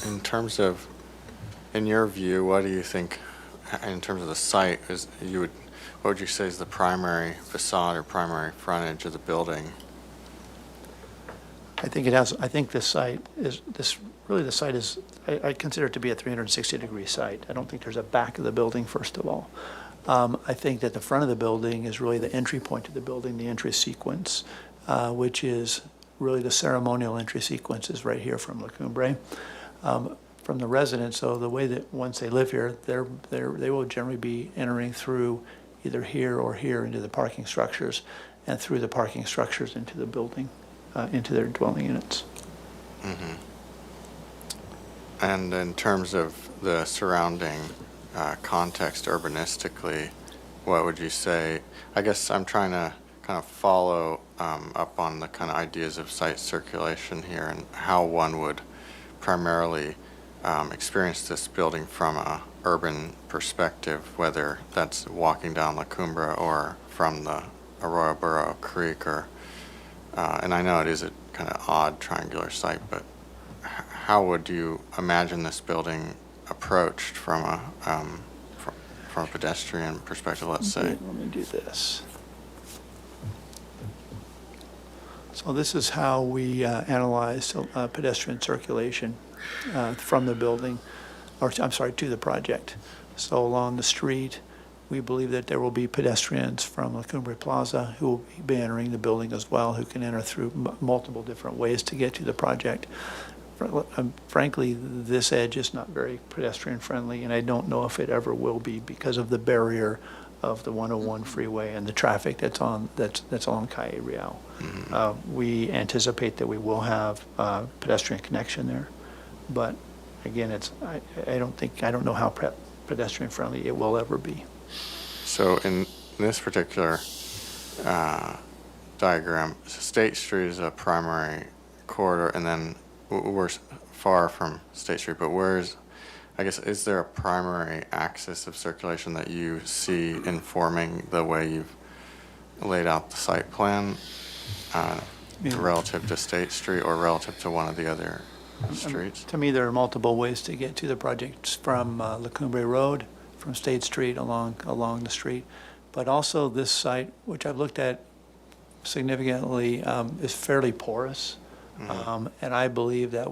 In terms of, in your view, what do you think, in terms of the site, what would you say is the primary facade or primary frontage of the building? I think the site is, I consider it to be a 360-degree site. I don't think there's a back of the building, first of all. I think that the front of the building is really the entry point to the building, the entry sequence, which is really the ceremonial entry sequence is right here from La Cumbre. From the residents, so the way that once they live here, they will generally be entering through either here or here into the parking structures, and through the parking structures into the building, into their dwelling units. Mm-hmm. And in terms of the surrounding context urbanistically, what would you say? I guess I'm trying to kind of follow up on the kind of ideas of site circulation here and how one would primarily experienced this building from a urban perspective, whether that's walking down La Cumbre or from the Arroyo Burro Creek, or and I know it is a kind of odd triangular site, but how would you imagine this building approached from a from a pedestrian perspective, let's say? Let me do this. So this is how we analyze pedestrian circulation from the building, or I'm sorry, to the project. So along the street, we believe that there will be pedestrians from La Cumbre Plaza who will be entering the building as well, who can enter through multiple different ways to get to the project. Frankly, this edge is not very pedestrian friendly, and I don't know if it ever will be because of the barrier of the 101 freeway and the traffic that's along Calle Real. We anticipate that we will have pedestrian connection there, but again, I don't know how pedestrian friendly it will ever be. So in this particular diagram, State Street is a primary corridor, and then we're far from State Street, but is there a primary axis of circulation that you see informing the way you've laid out the site plan relative to State Street or relative to one of the other streets? To me, there are multiple ways to get to the project from La Cumbre Road, from State Street along the street, but also this site, which I've looked at significantly, is fairly porous. And I believe that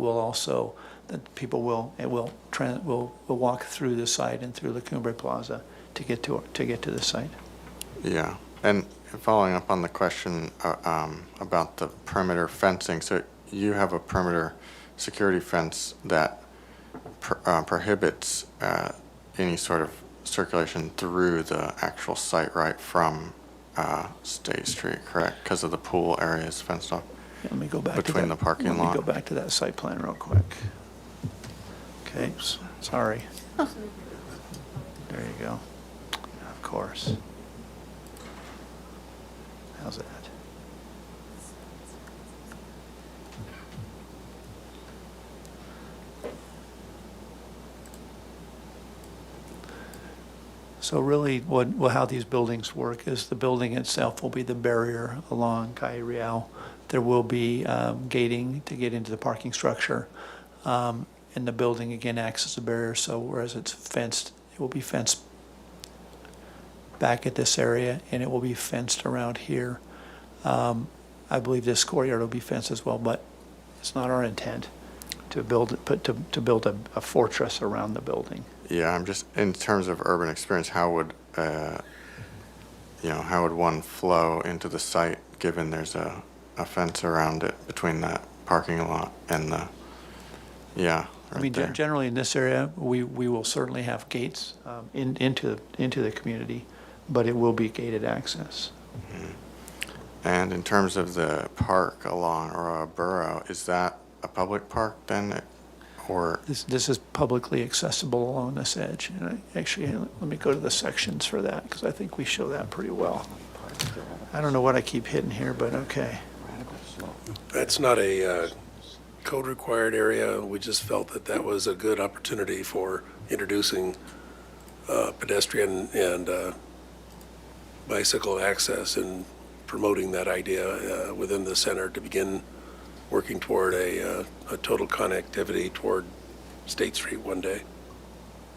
people will walk through the site and through La Cumbre Plaza to get to the site. Yeah, and following up on the question about the perimeter fencing, so you have a perimeter security fence that prohibits any sort of circulation through the actual site right from State Street, correct? Because of the pool area is fenced off. Yeah, let me go back between the parking lot. Let me go back to that site plan real quick. Okay, sorry. There you go. Of course. How's that? So really, how these buildings work is the building itself will be the barrier along Calle Real. There will be gating to get into the parking structure. And the building, again, acts as a barrier. So whereas it's fenced, it will be fenced back at this area, and it will be fenced around here. I believe this courtyard will be fenced as well, but it's not our intent to build a fortress around the building. Yeah, I'm just, in terms of urban experience, how would one flow into the site given there's a fence around it between that parking lot and the, I mean, generally in this area, we will certainly have gates into the community, but it will be gated access. Mm-hmm. And in terms of the park along Arroyo Burro, is that a public park then, or? This is publicly accessible along this edge. And let me go to the sections for that, because I think we show that pretty well. I don't know what I keep hitting here, but okay. That's not a code-required area. We just felt that was a good opportunity for introducing pedestrian and bicycle access and promoting that idea within the center to begin working toward a total connectivity toward State Street one day.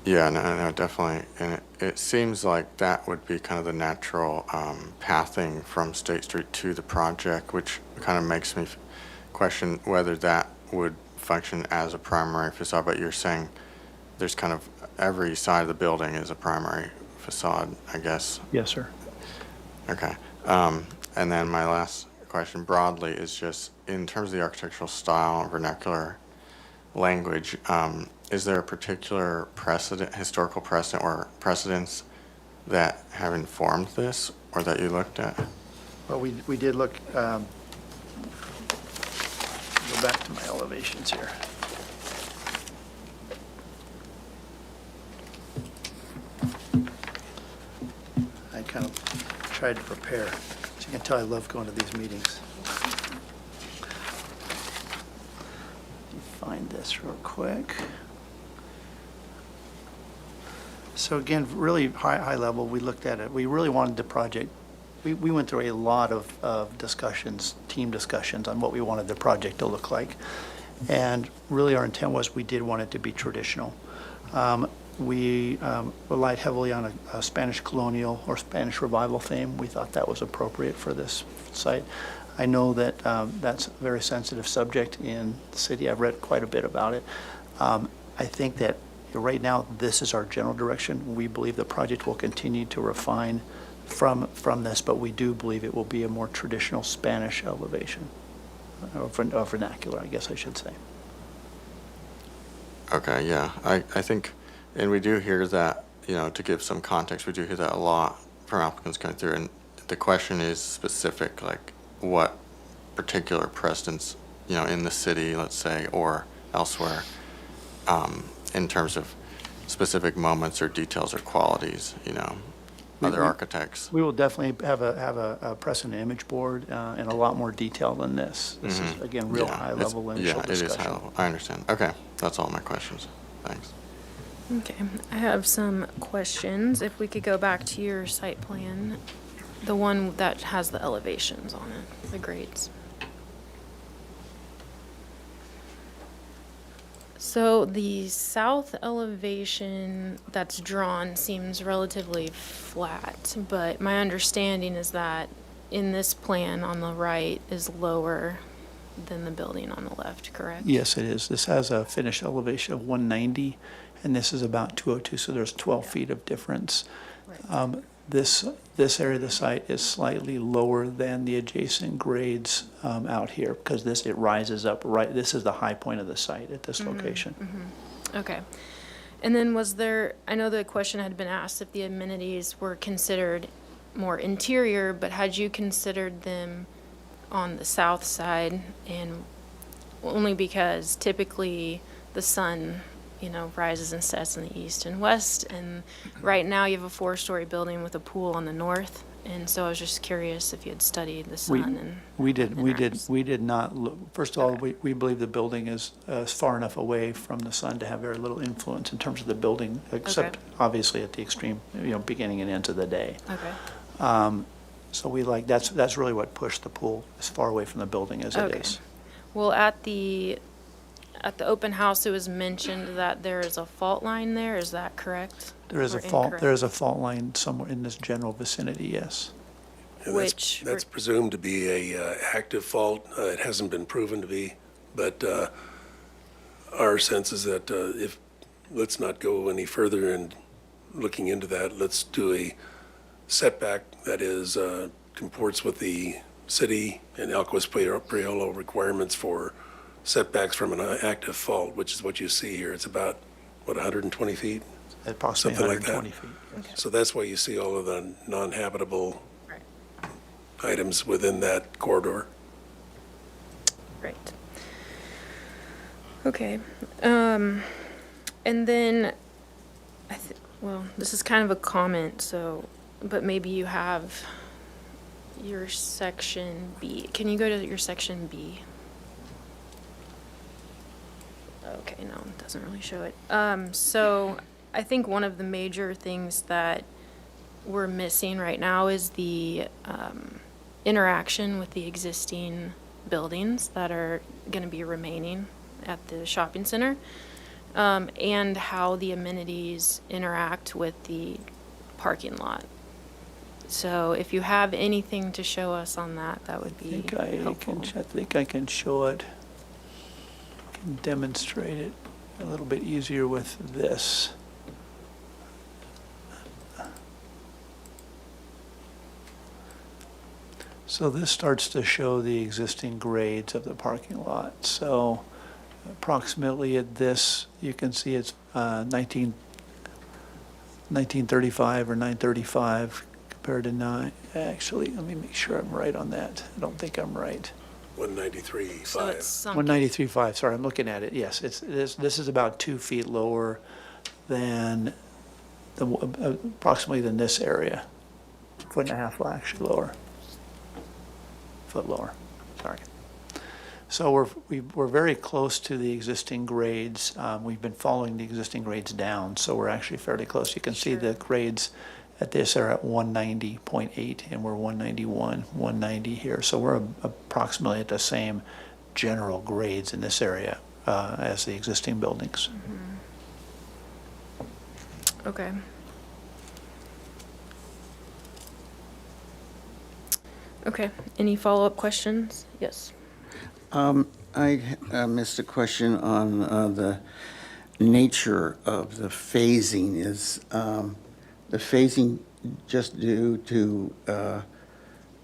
Yeah, no, definitely. And it seems like that would be kind of the natural pathing from State Street to the project, which kind of makes me question whether that would function as a primary facade. But you're saying there's kind of every side of the building is a primary facade, I guess. Yes, sir. Okay. And then my last question broadly is just in terms of the architectural style and vernacular language, is there a particular historical precedent or precedents that have informed this or that you looked at? Well, we did look, go back to my elevations here. I kind of tried to prepare. As you can tell, I love going to these meetings. find this real quick. So again, really high level, we looked at it. We really wanted the project, we went through a lot of discussions, team discussions on what we wanted the project to look like. And really our intent was we did want it to be traditional. We relied heavily on a Spanish colonial or Spanish revival theme. We thought that was appropriate for this site. I know that that's a very sensitive subject in the city. I've read quite a bit about it. I think that right now, this is our general direction. We believe the project will continue to refine from this, but we do believe it will be a more traditional Spanish elevation, or vernacular, I guess I should say. Okay, yeah, I think, and we do hear that, you know, to give some context, we do hear that a lot from applicants going through, and the question is specific, like what particular precedents, you know, in the city, let's say, or elsewhere, in terms of specific moments or details or qualities, you know, other architects. We will definitely have a precedent image board and a lot more detail than this. This is, again, real high-level initial discussion. Yeah, it is high level. I understand. Okay, that's all my questions. Thanks. Okay, I have some questions. If we could go back to your site plan, the one that has the elevations on it, the grades. So the south elevation that's drawn seems relatively flat, but my understanding is that in this plan on the right is lower than the building on the left, correct? Yes, it is. This has a finished elevation of 190, and this is about 202, so there's 12 feet of difference. Right. This area of the site is slightly lower than the adjacent grades out here, because it rises up right, this is the high point of the site at this location. Okay. And then was there, I know the question had been asked if the amenities were considered more interior, but had you considered them on the south side? And only because typically the sun, you know, rises and sets in the east and west, and right now you have a 4-story building with a pool on the north, and so I was just curious if you had studied the sun and We did not look, first of all, Okay. we believe the building is far enough away from the sun to have very little influence in terms of the building, except obviously at the extreme, you know, beginning and ends of the day. Okay. So that's really what pushed the pool as far away from the building as it Okay. is. Well, at the open house, it was mentioned that there is a fault line there. Is that correct? There is or a fault, incorrect? there is a fault line somewhere in this general vicinity, yes. And that's presumed to be a active fault. It hasn't been proven to be, but our sense is that let's not go any further in looking into that. Let's do a setback that is comports with the city and Alcoas Priolo requirements for setbacks from an active fault, which is what you see here. It's about, 120 feet? Approximately Something like that. 120 feet. yes. So that's why you see all of the non-habitable Right. items within that corridor. Right. Okay. And then, well, this is kind of a comment, so, but maybe you have your section B. Can you go to your section B? Okay, no, it doesn't really show it. So I think one of the major things that we're missing right now is the interaction with the existing buildings that are going to be remaining at the shopping center, and how the amenities interact with the parking lot. So if you have anything to show us on that, that would be helpful. I think I can show it, can demonstrate it a little bit easier with this. So this starts to show the existing grades of the parking lot. So approximately at this, you can see it's 1935 or 935 compared to 9. Actually, let me make sure I'm right on that. I don't think I'm right. 193.5. So it's sunk. 193.5, sorry, I'm looking at it, yes. This is about 2 feet lower than, approximately than this area. 1.5 feet actually lower. Foot lower, sorry. So we're very close to the existing grades. We've been following the existing grades down, so we're actually fairly close. You can see the grades at this are at 190.8, and we're 191, 190 here. So we're approximately at the same general grades in this area as the existing buildings. Okay. Okay, any follow-up questions? Yes. I missed a question on the nature of the phasing. Is the phasing just due to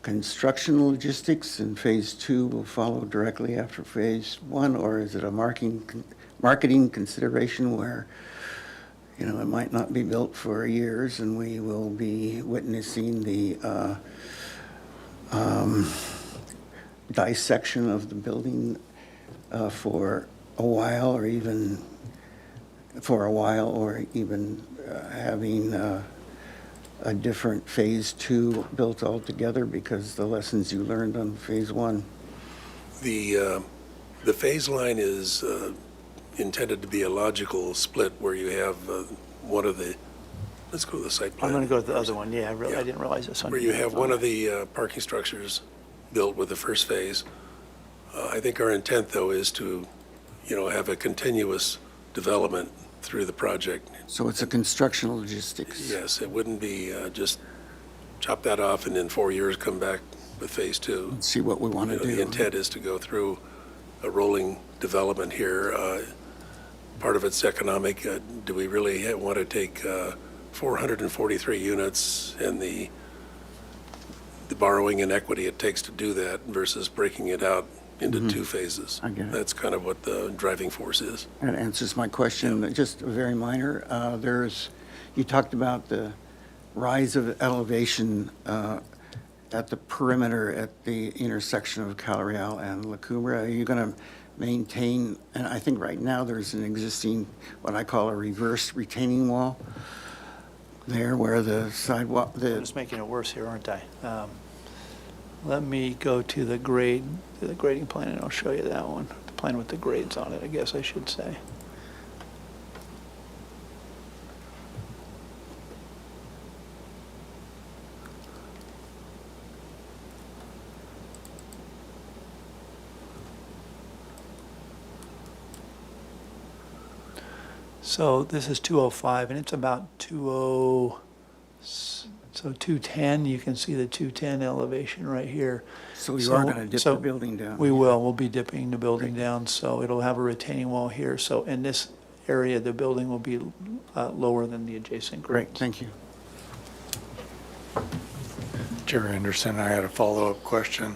construction logistics and phase 2 will follow directly after phase 1, or is it a marketing consideration where, you know, it might not be built for years and we will be witnessing the dissection of the building for a while, or even having a different phase 2 built altogether because the lessons you learned on phase 1? The phase line is intended to be a logical split where you have one of the, let's go to the site plan. I'm going to go to the other one. Yeah, I didn't realize this one. Where you have one of the parking structures built with the first phase. I think our intent, though, is to, you know, have a continuous development through the project. So it's a construction logistics. Yes, it wouldn't be just chop that off and in 4 years come back with phase 2. Let's see what we want to do. The intent is to go through a rolling development here. Part of it's economic. Do we really want to take 443 units and the borrowing and equity it takes to do that versus breaking it out into 2 phases? I get it. That's kind of what the driving force is. That answers my question. Just very minor. You talked about the rise of elevation at the perimeter at the intersection of Calreal and La Cumbre. Are you going to maintain, and I think right now there's an existing, what I call a reverse retaining wall there where the sidewalk, I'm just making it worse here, aren't I? Let me go to the grading plan, and I'll show you that one. The plan with the grades on it, I guess I should say. So this is 205, and it's about 210. You can see the 210 elevation right here. so you are going to dip the building down. We will. We'll be dipping the building down, so it'll have a retaining wall here. So in this area, the building will be lower than the adjacent grades. Great, thank you. Chair Anderson, I had a follow-up question.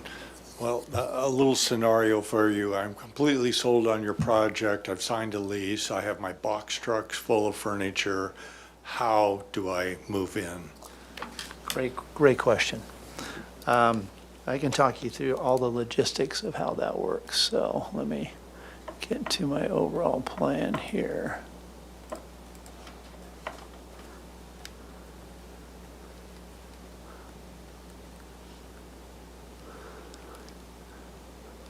Well, a little scenario for you. I'm completely sold on your project. I've signed a lease. I have my box trucks full of furniture. How do I move in? Great question. I can talk you through all the logistics of how that works. So let me get to my overall plan here.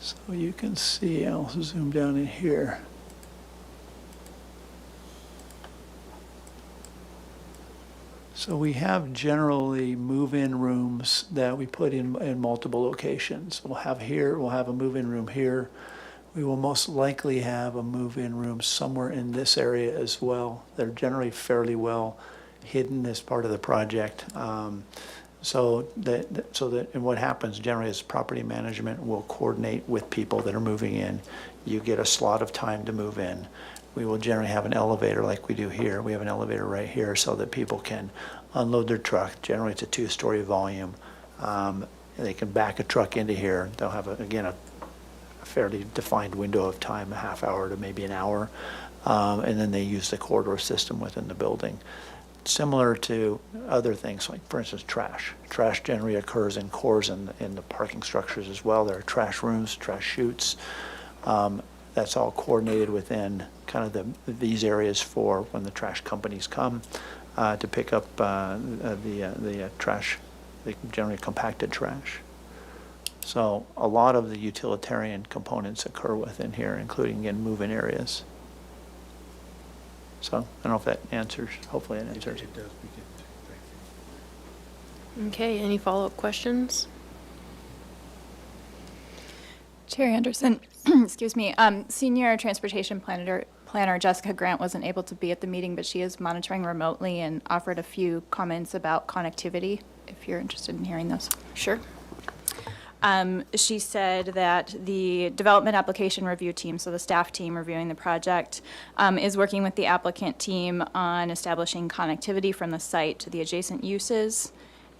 So you can see, I'll zoom down in here. So we have generally move-in rooms that we put in multiple locations. We'll have a move-in room here. We will most likely have a move-in room somewhere in this area as well. They're generally fairly well hidden as part of the project. And what happens generally is property management will coordinate with people that are moving in. You get a slot of time to move in. We will generally have an elevator like we do here. We have an elevator right here so that people can unload their truck. Generally, it's a 2-story volume. They can back a truck into here. They'll have, a fairly defined window of time, a half hour to maybe an hour. And then they use the corridor system within the building. Similar to other things, like, for instance, trash. Trash generally occurs in cores in the parking structures as well. There are trash rooms, trash chutes. That's all coordinated within kind of these areas for when the trash companies come to pick up the trash, the generally compacted trash. So a lot of the utilitarian components occur within here, including in move-in areas. So I don't know if that answers, hopefully it answers. It does. Okay, any follow-up questions? Chair Anderson, excuse me, Senior Transportation Planner Jessica Grant wasn't able to be at the meeting, but she is monitoring remotely and offered a few comments about connectivity, if you're interested in hearing those. Sure. She said that the development application review team, so the staff team reviewing the project, is working with the applicant team on establishing connectivity from the site to the adjacent uses,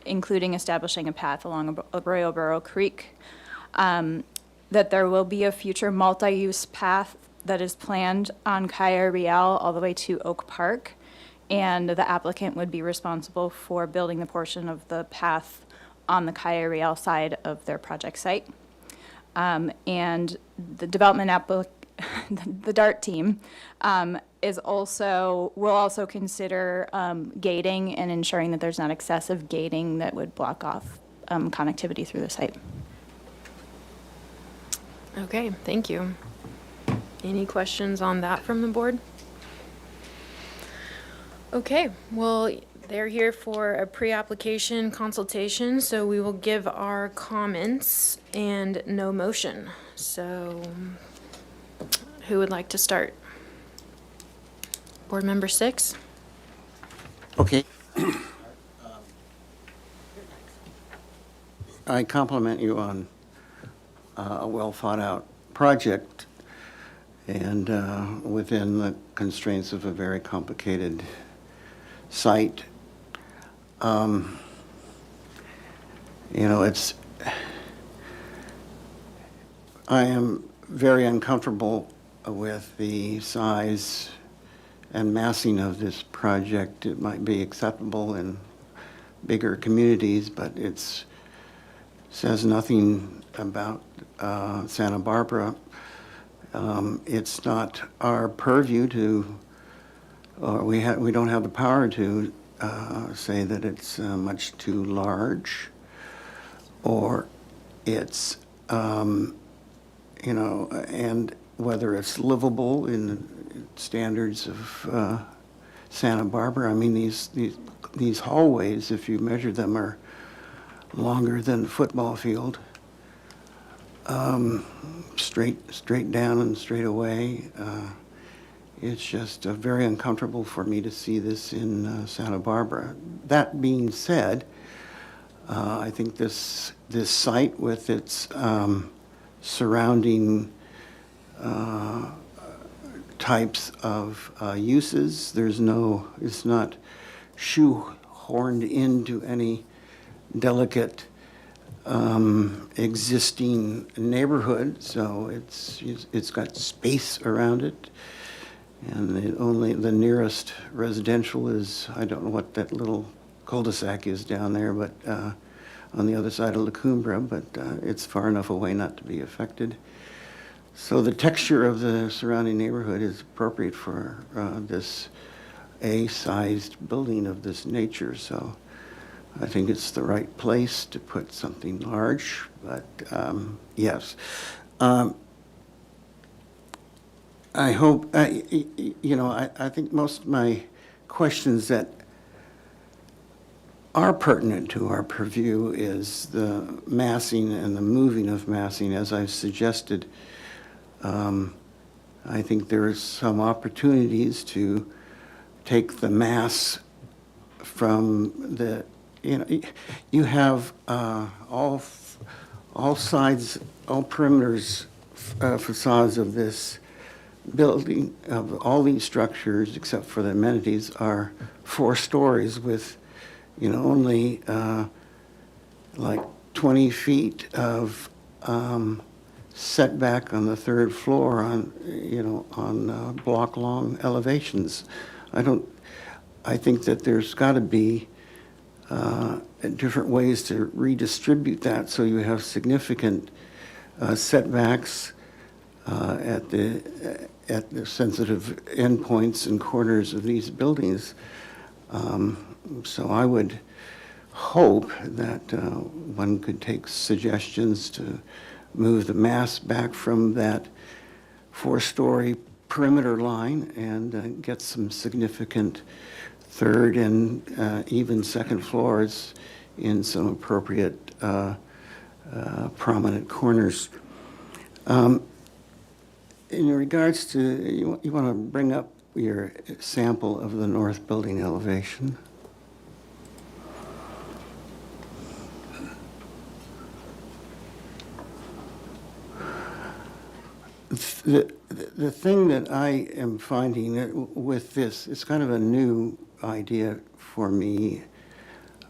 including establishing a path along Arroyo Burro Creek. That there will be a future multi-use path that is planned on Calle Real all the way to Oak Park, and the applicant would be responsible for building the portion of the path on the Calle Real side of their project site. And the the DART team will also consider gating and ensuring that there's not excessive gating that would block off connectivity through the site. Okay, thank you. Any questions on that from the board? Okay, well, they're here for a pre-application consultation, so we will give our comments and no motion. So, who would like to start? Board Member 6? Okay. I compliment you on a well-thought-out project and within the constraints of a very complicated site. You know, I am very uncomfortable with the size and massing of this project. It might be acceptable in bigger communities, but it says nothing about Santa Barbara. It's not our purview to, or we don't have the power to say that it's much too large, or it's, you know, and whether it's livable in standards of Santa Barbara. I mean, these hallways, if you measure them, are longer than a football field. Straight down and straight away. It's just very uncomfortable for me to see this in Santa Barbara. That being said, I think this site with its surrounding types of uses, it's not shoehorned into any delicate existing neighborhood, so it's got space around it, and only the nearest residential is, I don't know what that little cul-de-sac is down there, but on the other side of La Cumbre, but it's far enough away not to be affected. So the texture of the surrounding neighborhood is appropriate for this A-sized building of this nature, so I think it's the right place to put something large, but yes. I hope, you know, I think most of my questions that are pertinent to our purview is the massing and the moving of massing, as I've suggested. I think there's some opportunities to take the mass from the, you know, you have all sides, all perimeters, facades of this building, of all these structures, except for the amenities, are 4 stories with, you know, only like 20 feet of setback on the 3rd floor on, you know, on block-long elevations. I think that there's got to be different ways to redistribute that so you have significant setbacks at the sensitive endpoints and corners of these buildings. So I would hope that one could take suggestions to move the mass back from that 4-story perimeter line and get some significant third and even second floors in some appropriate prominent corners. In regards to, you want to bring up your sample of the north building elevation? The thing that I am finding with this, it's kind of a new idea for me.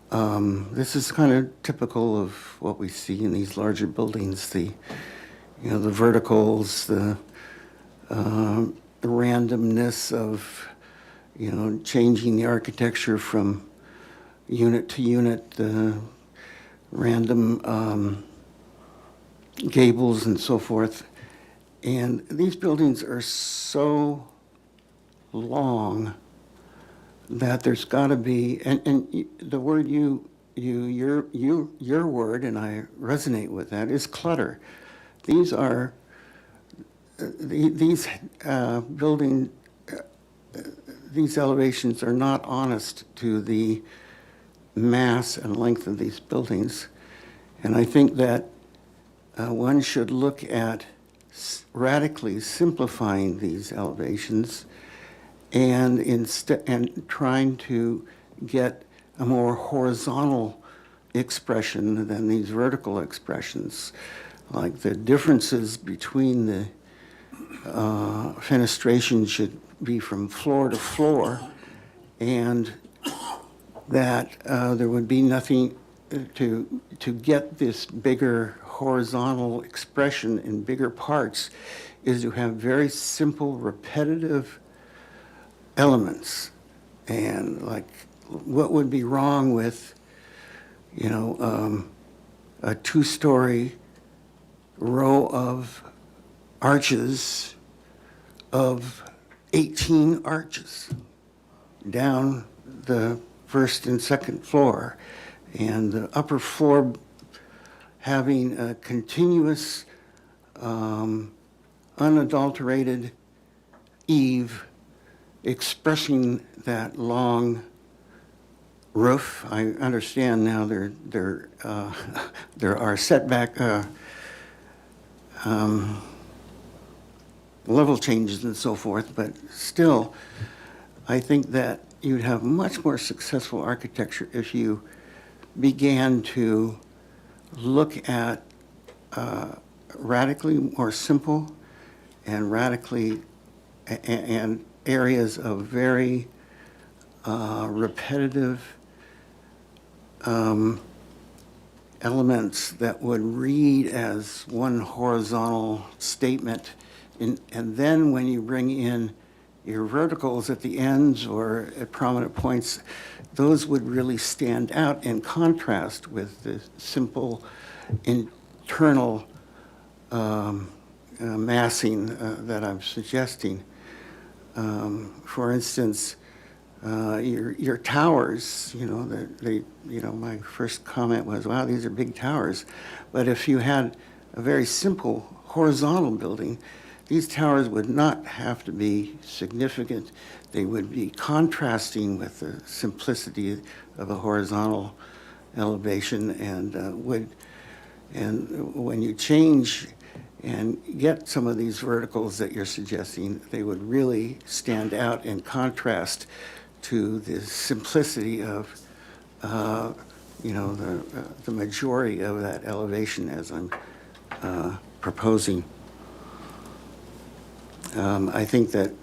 This is kind of typical of what we see in these larger buildings, the verticals, the randomness of, changing the architecture from unit to unit, the random gables and so forth. And these buildings are so long that there's got to be, and the word your word, and I resonate with that, is clutter. These are these these elevations are not honest to the mass and length of these buildings, and I think that one should look at radically simplifying these elevations and trying to get a more horizontal expression than these vertical expressions. Like the differences between the fenestration should be from floor to floor, and that there would be nothing to get this bigger horizontal expression in bigger parts is to have very simple, repetitive elements. And like, what would be wrong with, a 2-story row of arches of 18 arches down the first and second floor, and the upper floor having a continuous, unadulterated eave expressing that long roof. I understand now there are setback level changes and so forth, but still, I think that you'd have much more successful architecture if you began to look at radically more simple and radically and areas of very repetitive elements that would read as one horizontal statement. And then when you bring in your verticals at the ends or at prominent points, those would really stand out in contrast with the simple internal massing that I'm suggesting. For instance, your towers, my first comment was, wow, these are big towers. But if you had a very simple horizontal building, these towers would not have to be significant. They would be contrasting with the simplicity of a horizontal elevation, and when you change and get some of these verticals that you're suggesting, they would really stand out in contrast to the simplicity of the majority of that elevation as I'm proposing. I think that,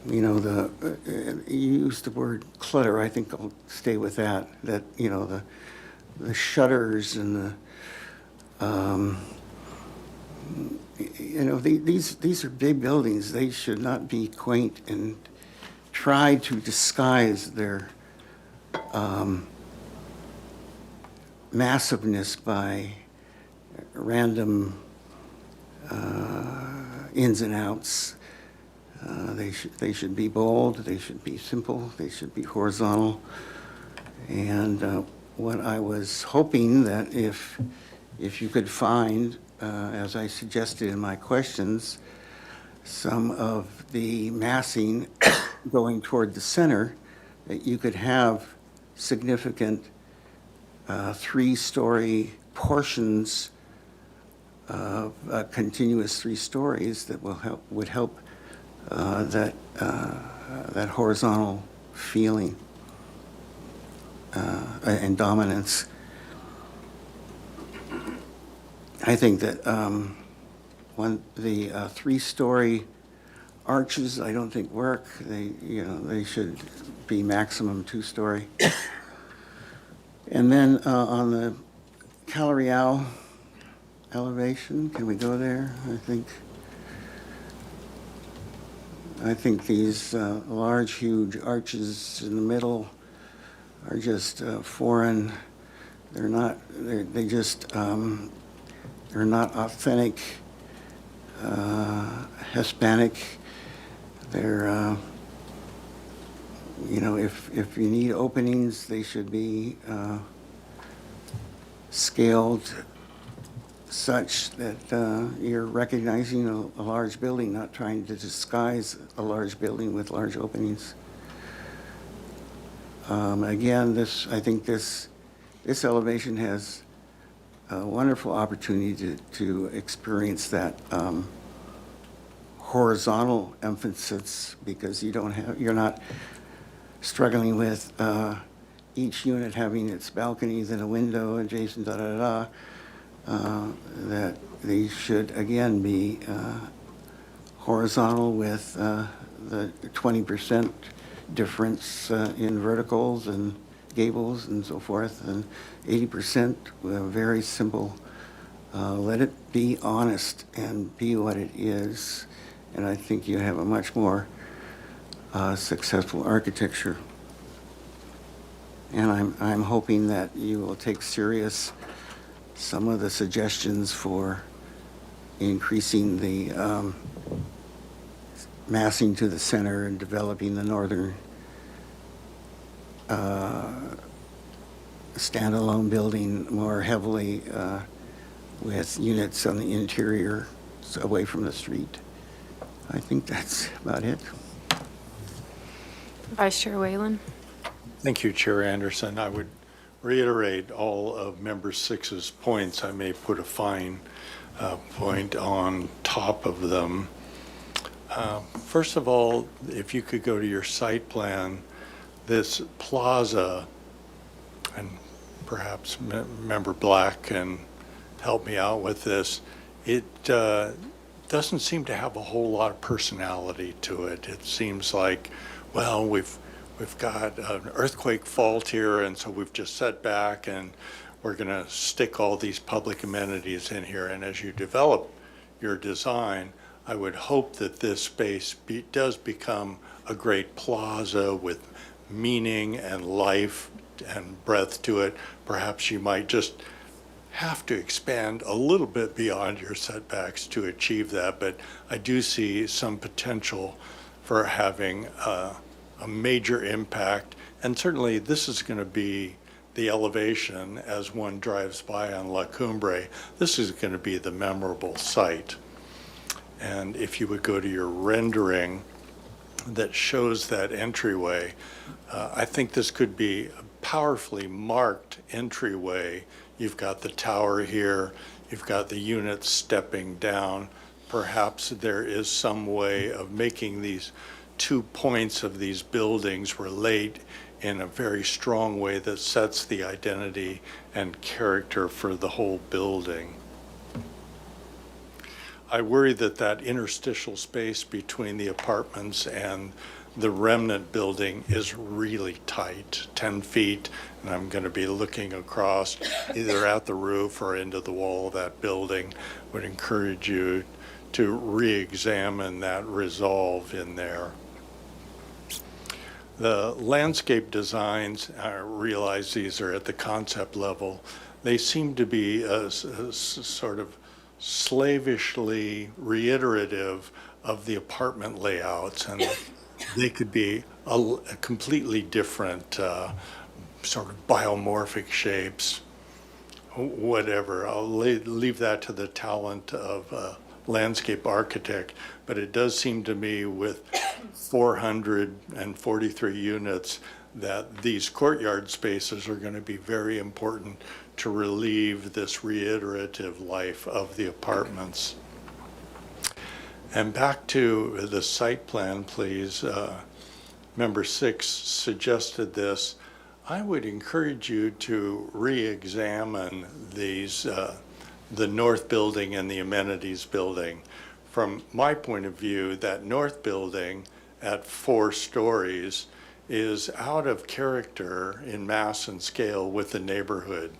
you used the word clutter. I think I'll stay with that, the shutters and these are big buildings. They should not be quaint and try to disguise their massiveness by random ins and outs. They should be bold, they should be simple, they should be horizontal, And what I was hoping that if you could find, as I suggested in my questions, some of the massing going toward the center, that you could have significant three-story portions of continuous 3 stories that would help that horizontal feeling and dominance. I think that the 3-story arches, I don't think work. They should be maximum 2-story. And then on the Calorial elevation, can we go there? I think these large, huge arches in the middle are just foreign. They're not. They're not authentic Hispanic. They're. If you need openings, they should be scaled such that you're recognizing a large building, not trying to disguise a large building with large openings. Again, I think this elevation has a wonderful opportunity to experience that horizontal emphasis, because you're not struggling with each unit having its balconies and a window adjacent, that these should again be horizontal with the 20% difference in verticals and gables and so forth, and 80% very simple. Let it be honest and be what it is, and I think you have a much more successful architecture. And I'm hoping that you will take serious some of the suggestions for increasing the massing to the center and developing the northern standalone building more heavily with units on the interior away from the street. I think that's about it. Vice Chair Whalen. Thank you, Chair Anderson. I would reiterate all of Member 6's points. I may put a fine point on top of them. First of all, if you could go to your site plan, this plaza, and perhaps Member Black can help me out with this, it doesn't seem to have a whole lot of personality to it. It seems like, well, we've got an earthquake fault here, and so we've just set back and we're going to stick all these public amenities in here. And as you develop your design, I would hope that this space does become a great plaza with meaning and life and breadth to it. Perhaps you might just have to expand a little bit beyond your setbacks to achieve that, but I do see some potential for having a major impact. And certainly this is going to be the elevation as one drives by on La Cumbre. This is going to be the memorable site. And if you would go to your rendering that shows that entryway, I think this could be a powerfully marked entryway. You've got the tower here, you've got the units stepping down. Perhaps there is some way of making these 2 points of these buildings relate in a very strong way that sets the identity and character for the whole building. I worry that that interstitial space between the apartments and the remnant building is really tight, 10 feet, and I'm going to be looking across either at the roof or into the wall of that building. Would encourage you to re-examine that resolve in there. The landscape designs, I realize these are at the concept level, they seem to be a sort of slavishly reiterative of the apartment layouts, and they could be a completely different sort of biomorphic shapes, whatever. I'll leave that to the talent of a landscape architect, but it does seem to me with 443 units that these courtyard spaces are going to be very important to relieve this reiterative life of the apartments. And back to the site plan, please. Member 6 suggested this. I would encourage you to re-examine these, the north building and the amenities building. From my point of view, that north building at 4 stories is out of character in mass and scale with the neighborhood.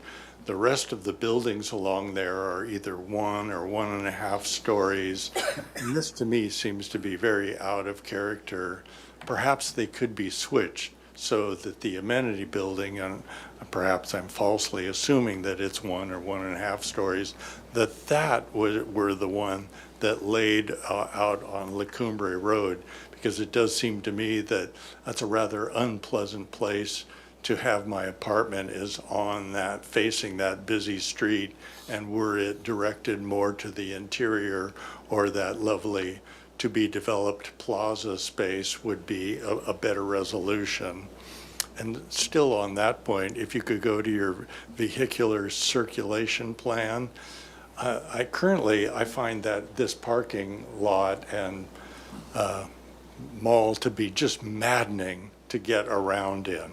The rest of the buildings along there are either 1 or 1.5 stories. And this to me seems to be very out of character. Perhaps they could be switched so that the amenity building, and perhaps I'm falsely assuming that it's 1 or 1.5 stories, that were the one that laid out on La Cumbre Road, because it does seem to me that that's a rather unpleasant place to have my apartment is on that, facing that busy street, and were it directed more to the interior or that lovely to be developed plaza space would be a better resolution. And still on that point, if you could go to your vehicular circulation plan, I find that this parking lot and mall to be just maddening to get around in.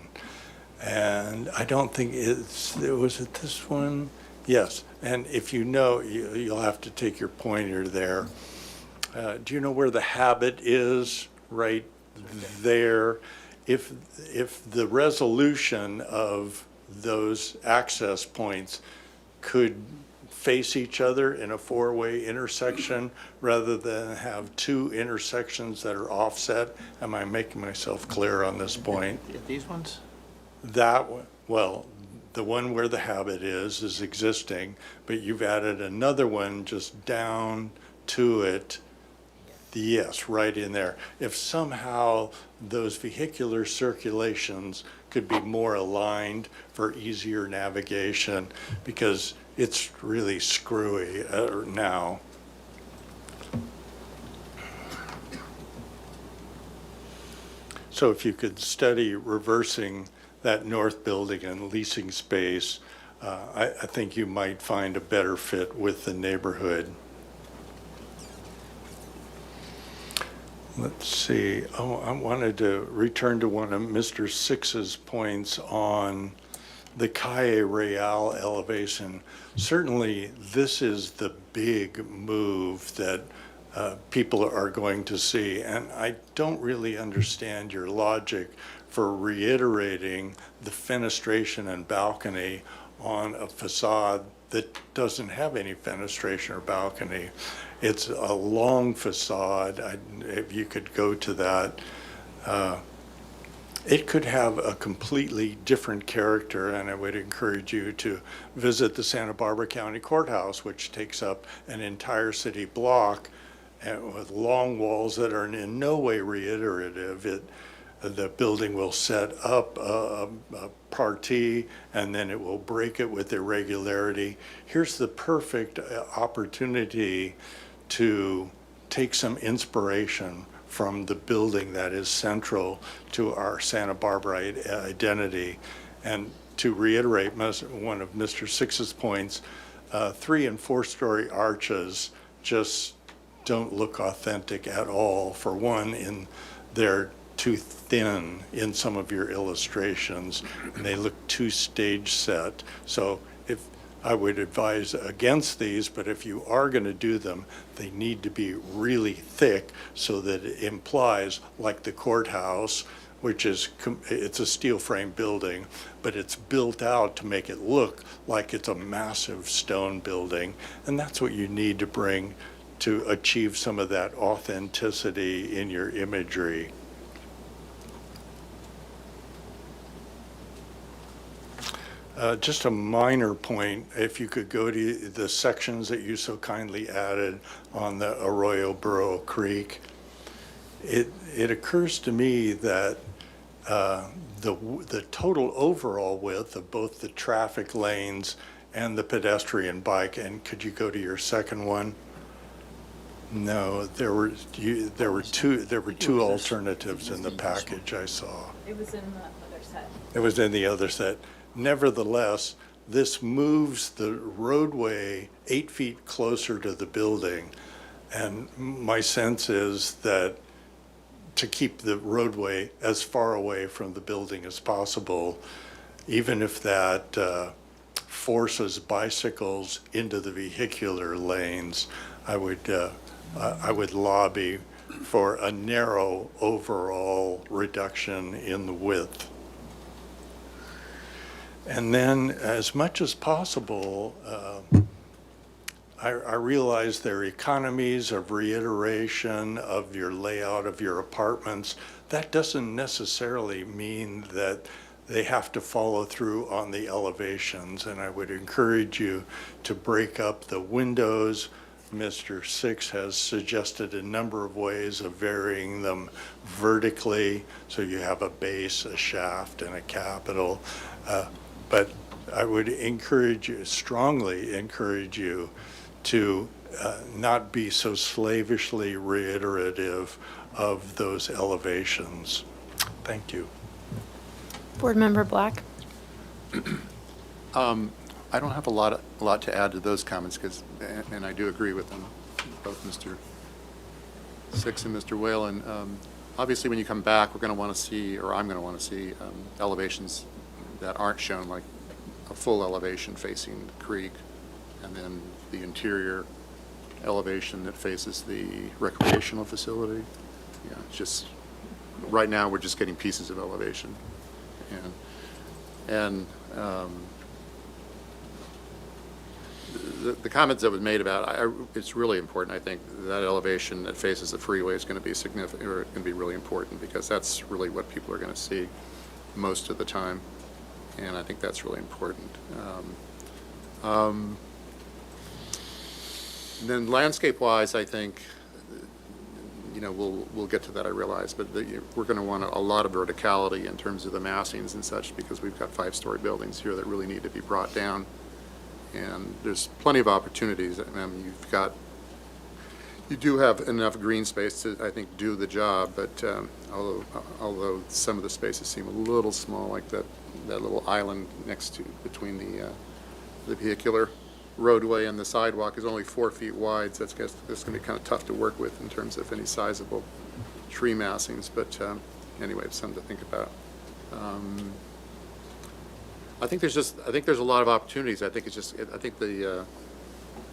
And I don't think was it this one? Yes, and if you know, you'll have to take your pointer there. Do you know where the Habit is? Right there. If the resolution of those access points could face each other in a 4-way intersection rather than have 2 intersections that are offset, am I making myself clear on this point? These ones? That one, well, the one where the Habit is existing, but you've added another one just down to it. Yes, right in there. If somehow those vehicular circulations could be more aligned for easier navigation, because it's really screwy now. So if you could study reversing that north building and leasing space, I think you might find a better fit with the neighborhood. Let's see. Oh, I wanted to return to one of Mr. Six's points on the Calle Real elevation. Certainly, this is the big move that people are going to see, and I don't really understand your logic for reiterating the fenestration and balcony on a facade that doesn't have any fenestration or balcony. It's a long facade. If you could go to that, it could have a completely different character, and I would encourage you to visit the Santa Barbara County Courthouse, which takes up an entire city block and with long walls that are in no way reiterative. The building will set up a partie, and then it will break it with irregularity. Here's the perfect opportunity to take some inspiration from the building that is central to our Santa Barbara identity. And to reiterate one of Mr. Six's points, 3- and 4-story arches just don't look authentic at all. For one, they're too thin in some of your illustrations, and they look too stage set. So I would advise against these, but if you are going to do them, they need to be really thick so that it implies, like the courthouse, which is, it's a steel frame building, but it's built out to make it look like it's a massive stone building. And that's what you need to bring to achieve some of that authenticity in your imagery. Just a minor point, if you could go to the sections that you so kindly added on the Arroyo Burro Creek, it occurs to me that the total overall width of both the traffic lanes and the pedestrian bike. And could you go to your second one? No, there were two alternatives in the package I saw. It was in the other set. It was in the other set. Nevertheless, this moves the roadway 8 feet closer to the building. And my sense is that to keep the roadway as far away from the building as possible, even if that forces bicycles into the vehicular lanes, I would lobby for a narrow overall reduction in the width. And then, as much as possible, I realize there are economies of reiteration of your layout of your apartments. That doesn't necessarily mean that they have to follow through on the elevations, and I would encourage you to break up the windows. Mr. Six has suggested a number of ways of varying them vertically, so you have a base, a shaft, and a capital. But I would strongly encourage you to not be so slavishly reiterative of those elevations. Thank you. Board Member Black? I don't have a lot to add to those comments, and I do agree with them, both Mr. Six and Mr. Whalen. Obviously, when you come back, we're going to want to see, or I'm going to want to see, elevations that aren't shown, like a full elevation facing the creek, and then the interior elevation that faces the recreational facility. Yeah, it's just, right now, we're just getting pieces of elevation. And the comments that was made about, it's really important, I think, that elevation that faces the freeway is going to be significant, or going to be really important, because that's really what people are going to see most of the time, and I think that's really important. Then landscape-wise, I think, we'll get to that, I realize, but we're going to want a lot of verticality in terms of the massings and such, because we've got 5-story buildings here that really need to be brought down. And there's plenty of opportunities. You do have enough green space to, I think, do the job, but although some of the spaces seem a little small, like that little island between the vehicular roadway and the sidewalk is only 4 feet wide, so that's going to be kind of tough to work with in terms of any sizable tree massings. But anyway, it's something to think about. I think there's a lot of opportunities. I think the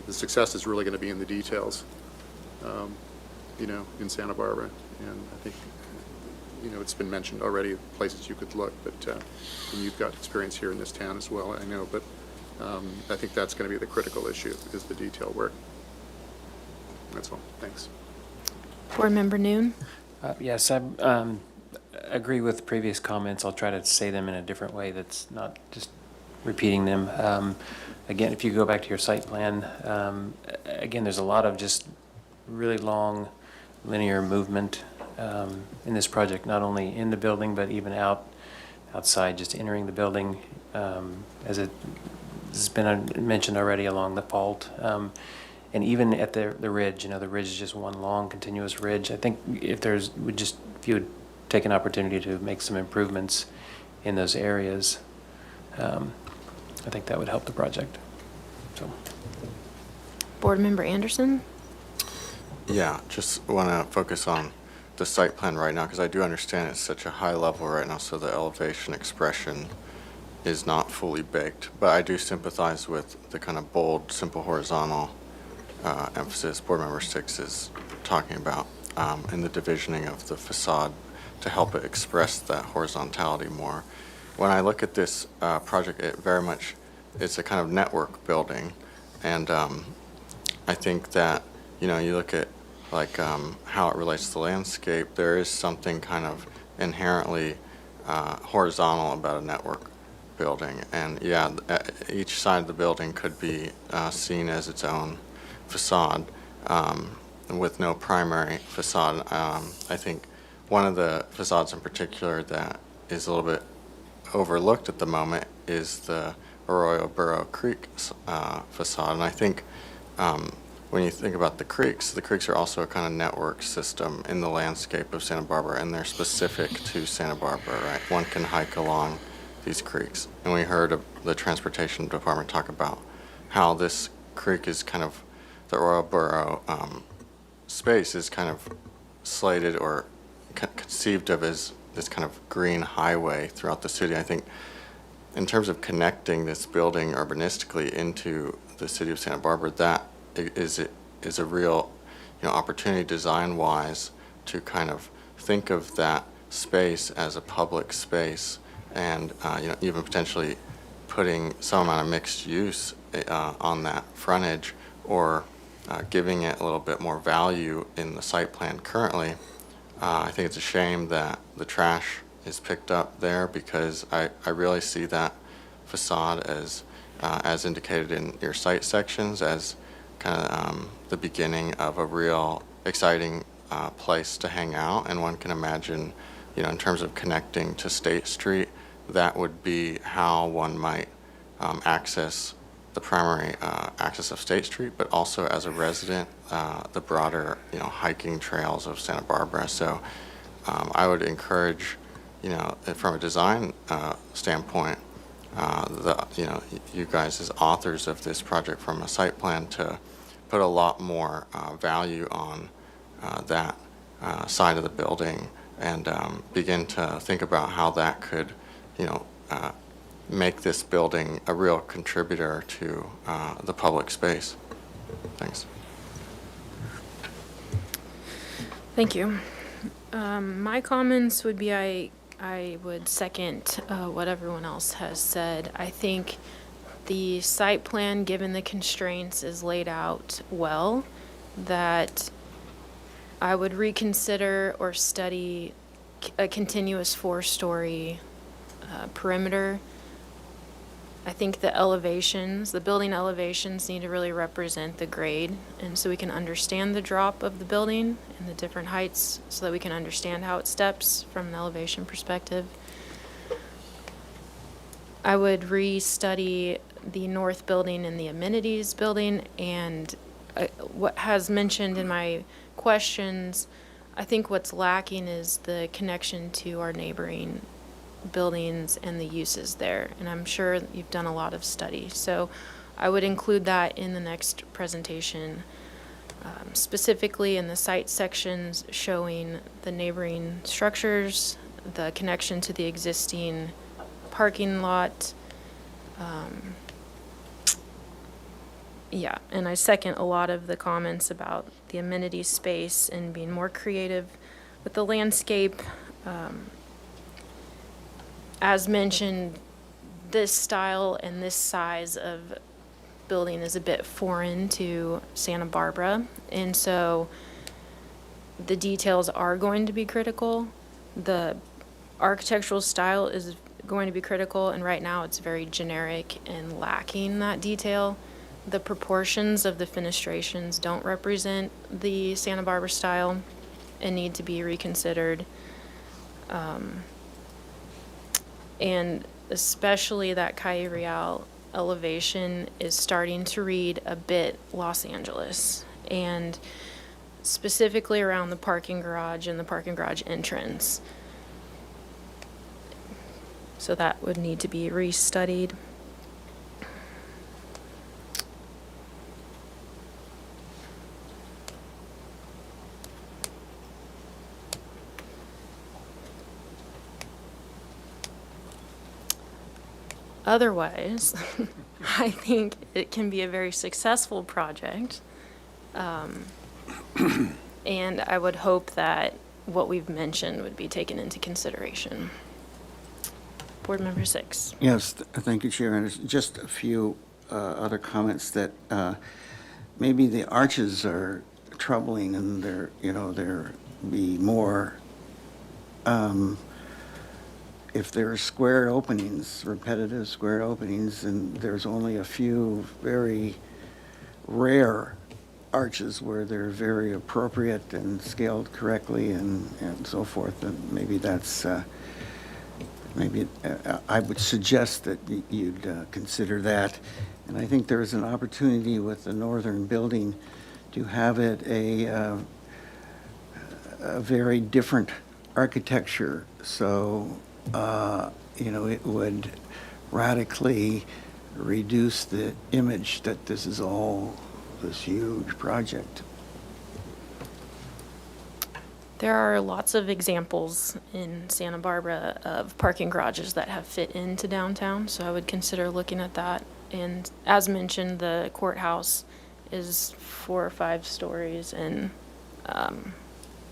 success is really going to be in the details, in Santa Barbara. And I think, it's been mentioned already, places you could look, but and you've got experience here in this town as well, I know. But I think that's going to be the critical issue, is the detail work. That's all. Thanks. Board Member Noon? Yes, I agree with previous comments. I'll try to say them in a different way that's not just repeating them. Again, if you go back to your site plan, again, there's a lot of just really long linear movement in this project, not only in the building, but even outside, just entering the building, as it has been mentioned already, along the fault. And even at the ridge, the ridge is just one long continuous ridge. I think if you would take an opportunity to make some improvements in those areas, I think that would help the project. So, Board Member Anderson? Yeah, just want to focus on the site plan right now, because I do understand it's such a high level right now, so the elevation expression is not fully baked. But I do sympathize with the kind of bold, simple horizontal emphasis Board Member Six is talking about in the divisioning of the facade to help it express that horizontality more. When I look at this project, it's a kind of network building, and I think that, you look at how it relates to the landscape, there is something kind of inherently horizontal about a network building. And yeah, each side of the building could be seen as its own facade with no primary facade. I think one of the facades in particular that is a little bit overlooked at the moment is the Arroyo Burro Creek facade. And I think when you think about the creeks are also a kind of network system in the landscape of Santa Barbara, and they're specific to Santa Barbara, right? One can hike along these creeks. And we heard of the transportation department talk about how this creek is kind of, the Arroyo Burro space is kind of slated or conceived of as this kind of green highway throughout the city. I think in terms of connecting this building urbanistically into the city of Santa Barbara, that is a real, opportunity design-wise to kind of think of that space as a public space, and even potentially putting some amount of mixed use on that frontage, or giving it a little bit more value in the site plan currently. I think it's a shame that the trash is picked up there, because I really see that facade as indicated in your site sections as kind of the beginning of a real exciting place to hang out. And one can imagine, in terms of connecting to State Street, that would be how one might access the primary access of State Street, but also as a resident, the broader, hiking trails of Santa Barbara. So I would encourage, from a design standpoint, you guys as authors of this project from a site plan to put a lot more value on that side of the building, and begin to think about how that could, make this building a real contributor to the public space. Thanks. Thank you. My comments would be I would second what everyone else has said. I think the site plan, given the constraints, is laid out well, that I would reconsider or study a continuous 4-story perimeter. I think the elevations, the building elevations, need to really represent the grade, and so we can understand the drop of the building and the different heights, so that we can understand how it steps from an elevation perspective. I would re-study the north building and the amenities building, and what has mentioned in my questions, I think what's lacking is the connection to our neighboring buildings and the uses there, and I'm sure you've done a lot of study, so I would include that in the next presentation, specifically in the site sections showing the neighboring structures, the connection to the existing parking lot. And I second a lot of the comments about the amenity space and being more creative with the landscape. As mentioned, this style and this size of building is a bit foreign to Santa Barbara, and so the details are going to be critical. The architectural style is going to be critical, and right now it's very generic and lacking that detail. The proportions of the fenestrations don't represent the Santa Barbara style and need to be reconsidered. And especially that Calle Real elevation is starting to read a bit Los Angeles, and specifically around the parking garage and the parking garage entrance. So that would need to be restudied. Otherwise, I think it can be a very successful project. And I would hope that what we've mentioned would be taken into consideration. Board Member 6. Yes, thank you, Chair Anderson. Just a few other comments that maybe the arches are troubling, and there be more, if there are square openings, repetitive square openings, and there's only a few very rare arches where they're very appropriate and scaled correctly and so forth, and maybe that's maybe I would suggest that you'd consider that. And I think there's an opportunity with the northern building to have it a very different architecture. So, it would radically reduce the image that this is all this huge project. There are lots of examples in Santa Barbara of parking garages that have fit into downtown, so I would consider looking at that. And as mentioned, the courthouse is 4 or 5 stories and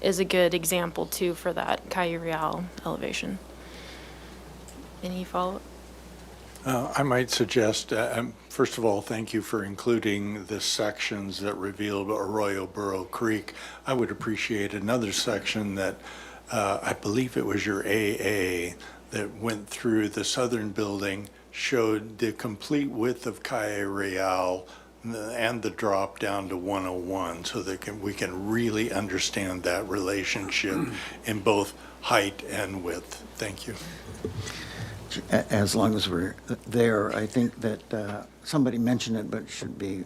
is a good example too for that Calle Real elevation. Any follow-up? I might suggest, first of all, thank you for including the sections that reveal Arroyo Burro Creek. I would appreciate another section that, I believe it was your AA, that went through the southern building, showed the complete width of Calle Real and the drop down to 101, so that we can really understand that relationship in both height and width. Thank you. As long as we're there, I think that somebody mentioned it, but it should be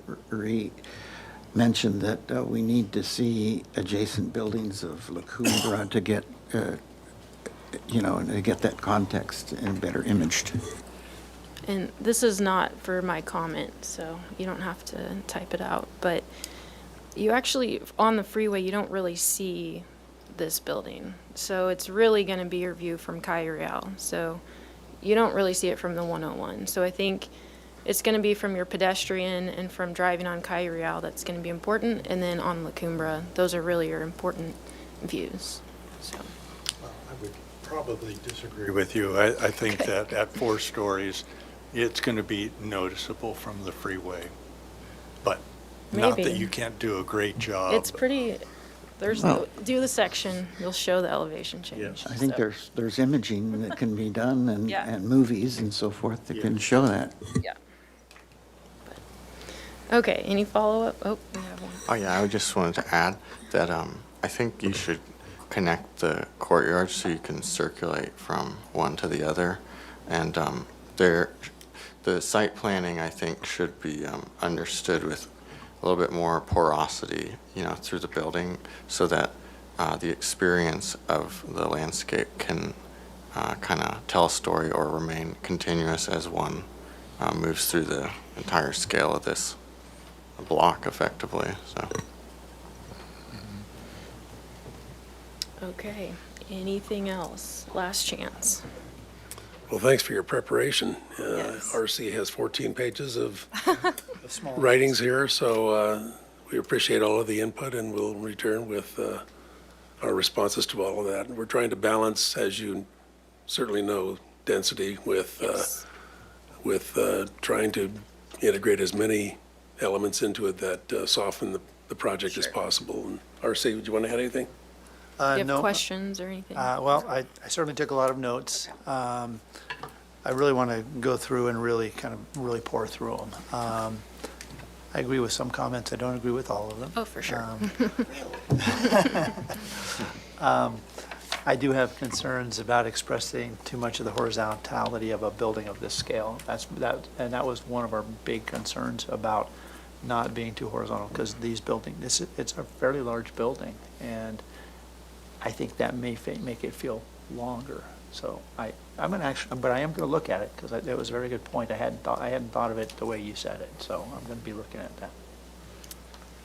mentioned that we need to see adjacent buildings of La Cumbra to get, to get that context and better imaged. And this is not for my comment, so you don't have to type it out, but you actually, on the freeway, you don't really see this building. So it's really going to be your view from Calle Real. So you don't really see it from the 101. So I think it's going to be from your pedestrian and from driving on Calle Real that's going to be important. And then on La Cumbra, those are really your important views. So. Well, I would probably disagree with you. I think that at 4 stories, it's going to be noticeable from the freeway. But not that Maybe. you can't do a great job. It's pretty, do the section, you'll show the elevation change. Yes. I think So, there's imaging that can be done and, Yeah. and movies and so forth that can Yeah. show that. Yeah. Okay, any follow-up? Oh, we have one. Oh, yeah, I just wanted to add that I think you should connect the courtyards so you can circulate from one to the other. And the site planning, I think, should be understood with a little bit more porosity, through the building so that the experience of the landscape can kind of tell a story or remain continuous as one moves through the entire scale of this block effectively, so. Okay, anything else? Last chance. Well, thanks for your preparation. Yes. RC has 14 pages of writings here, so we appreciate all of the input, and we'll return with our responses to all of that. We're trying to balance, as you certainly know, density with Yes. trying to integrate as many elements into it that soften the project as Sure. possible. And RC, would you want to add anything? Do you have No. questions or anything? Well, I certainly took a lot of notes. I really want to go through and really pour through them. I agree with some comments. I don't agree with all of them. Oh, for sure. I do have concerns about expressing too much of the horizontality of a building of this scale. And that was one of our big concerns about not being too horizontal, because it's a fairly large building, and I think that may make it feel longer. So but I am going to look at it, because it was a very good point. I hadn't thought of it the way you said it, so I'm going to be looking at that.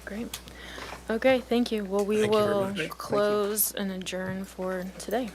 Great. Okay, thank you. Well, we Thank you very will much. Thank you. close and adjourn for today.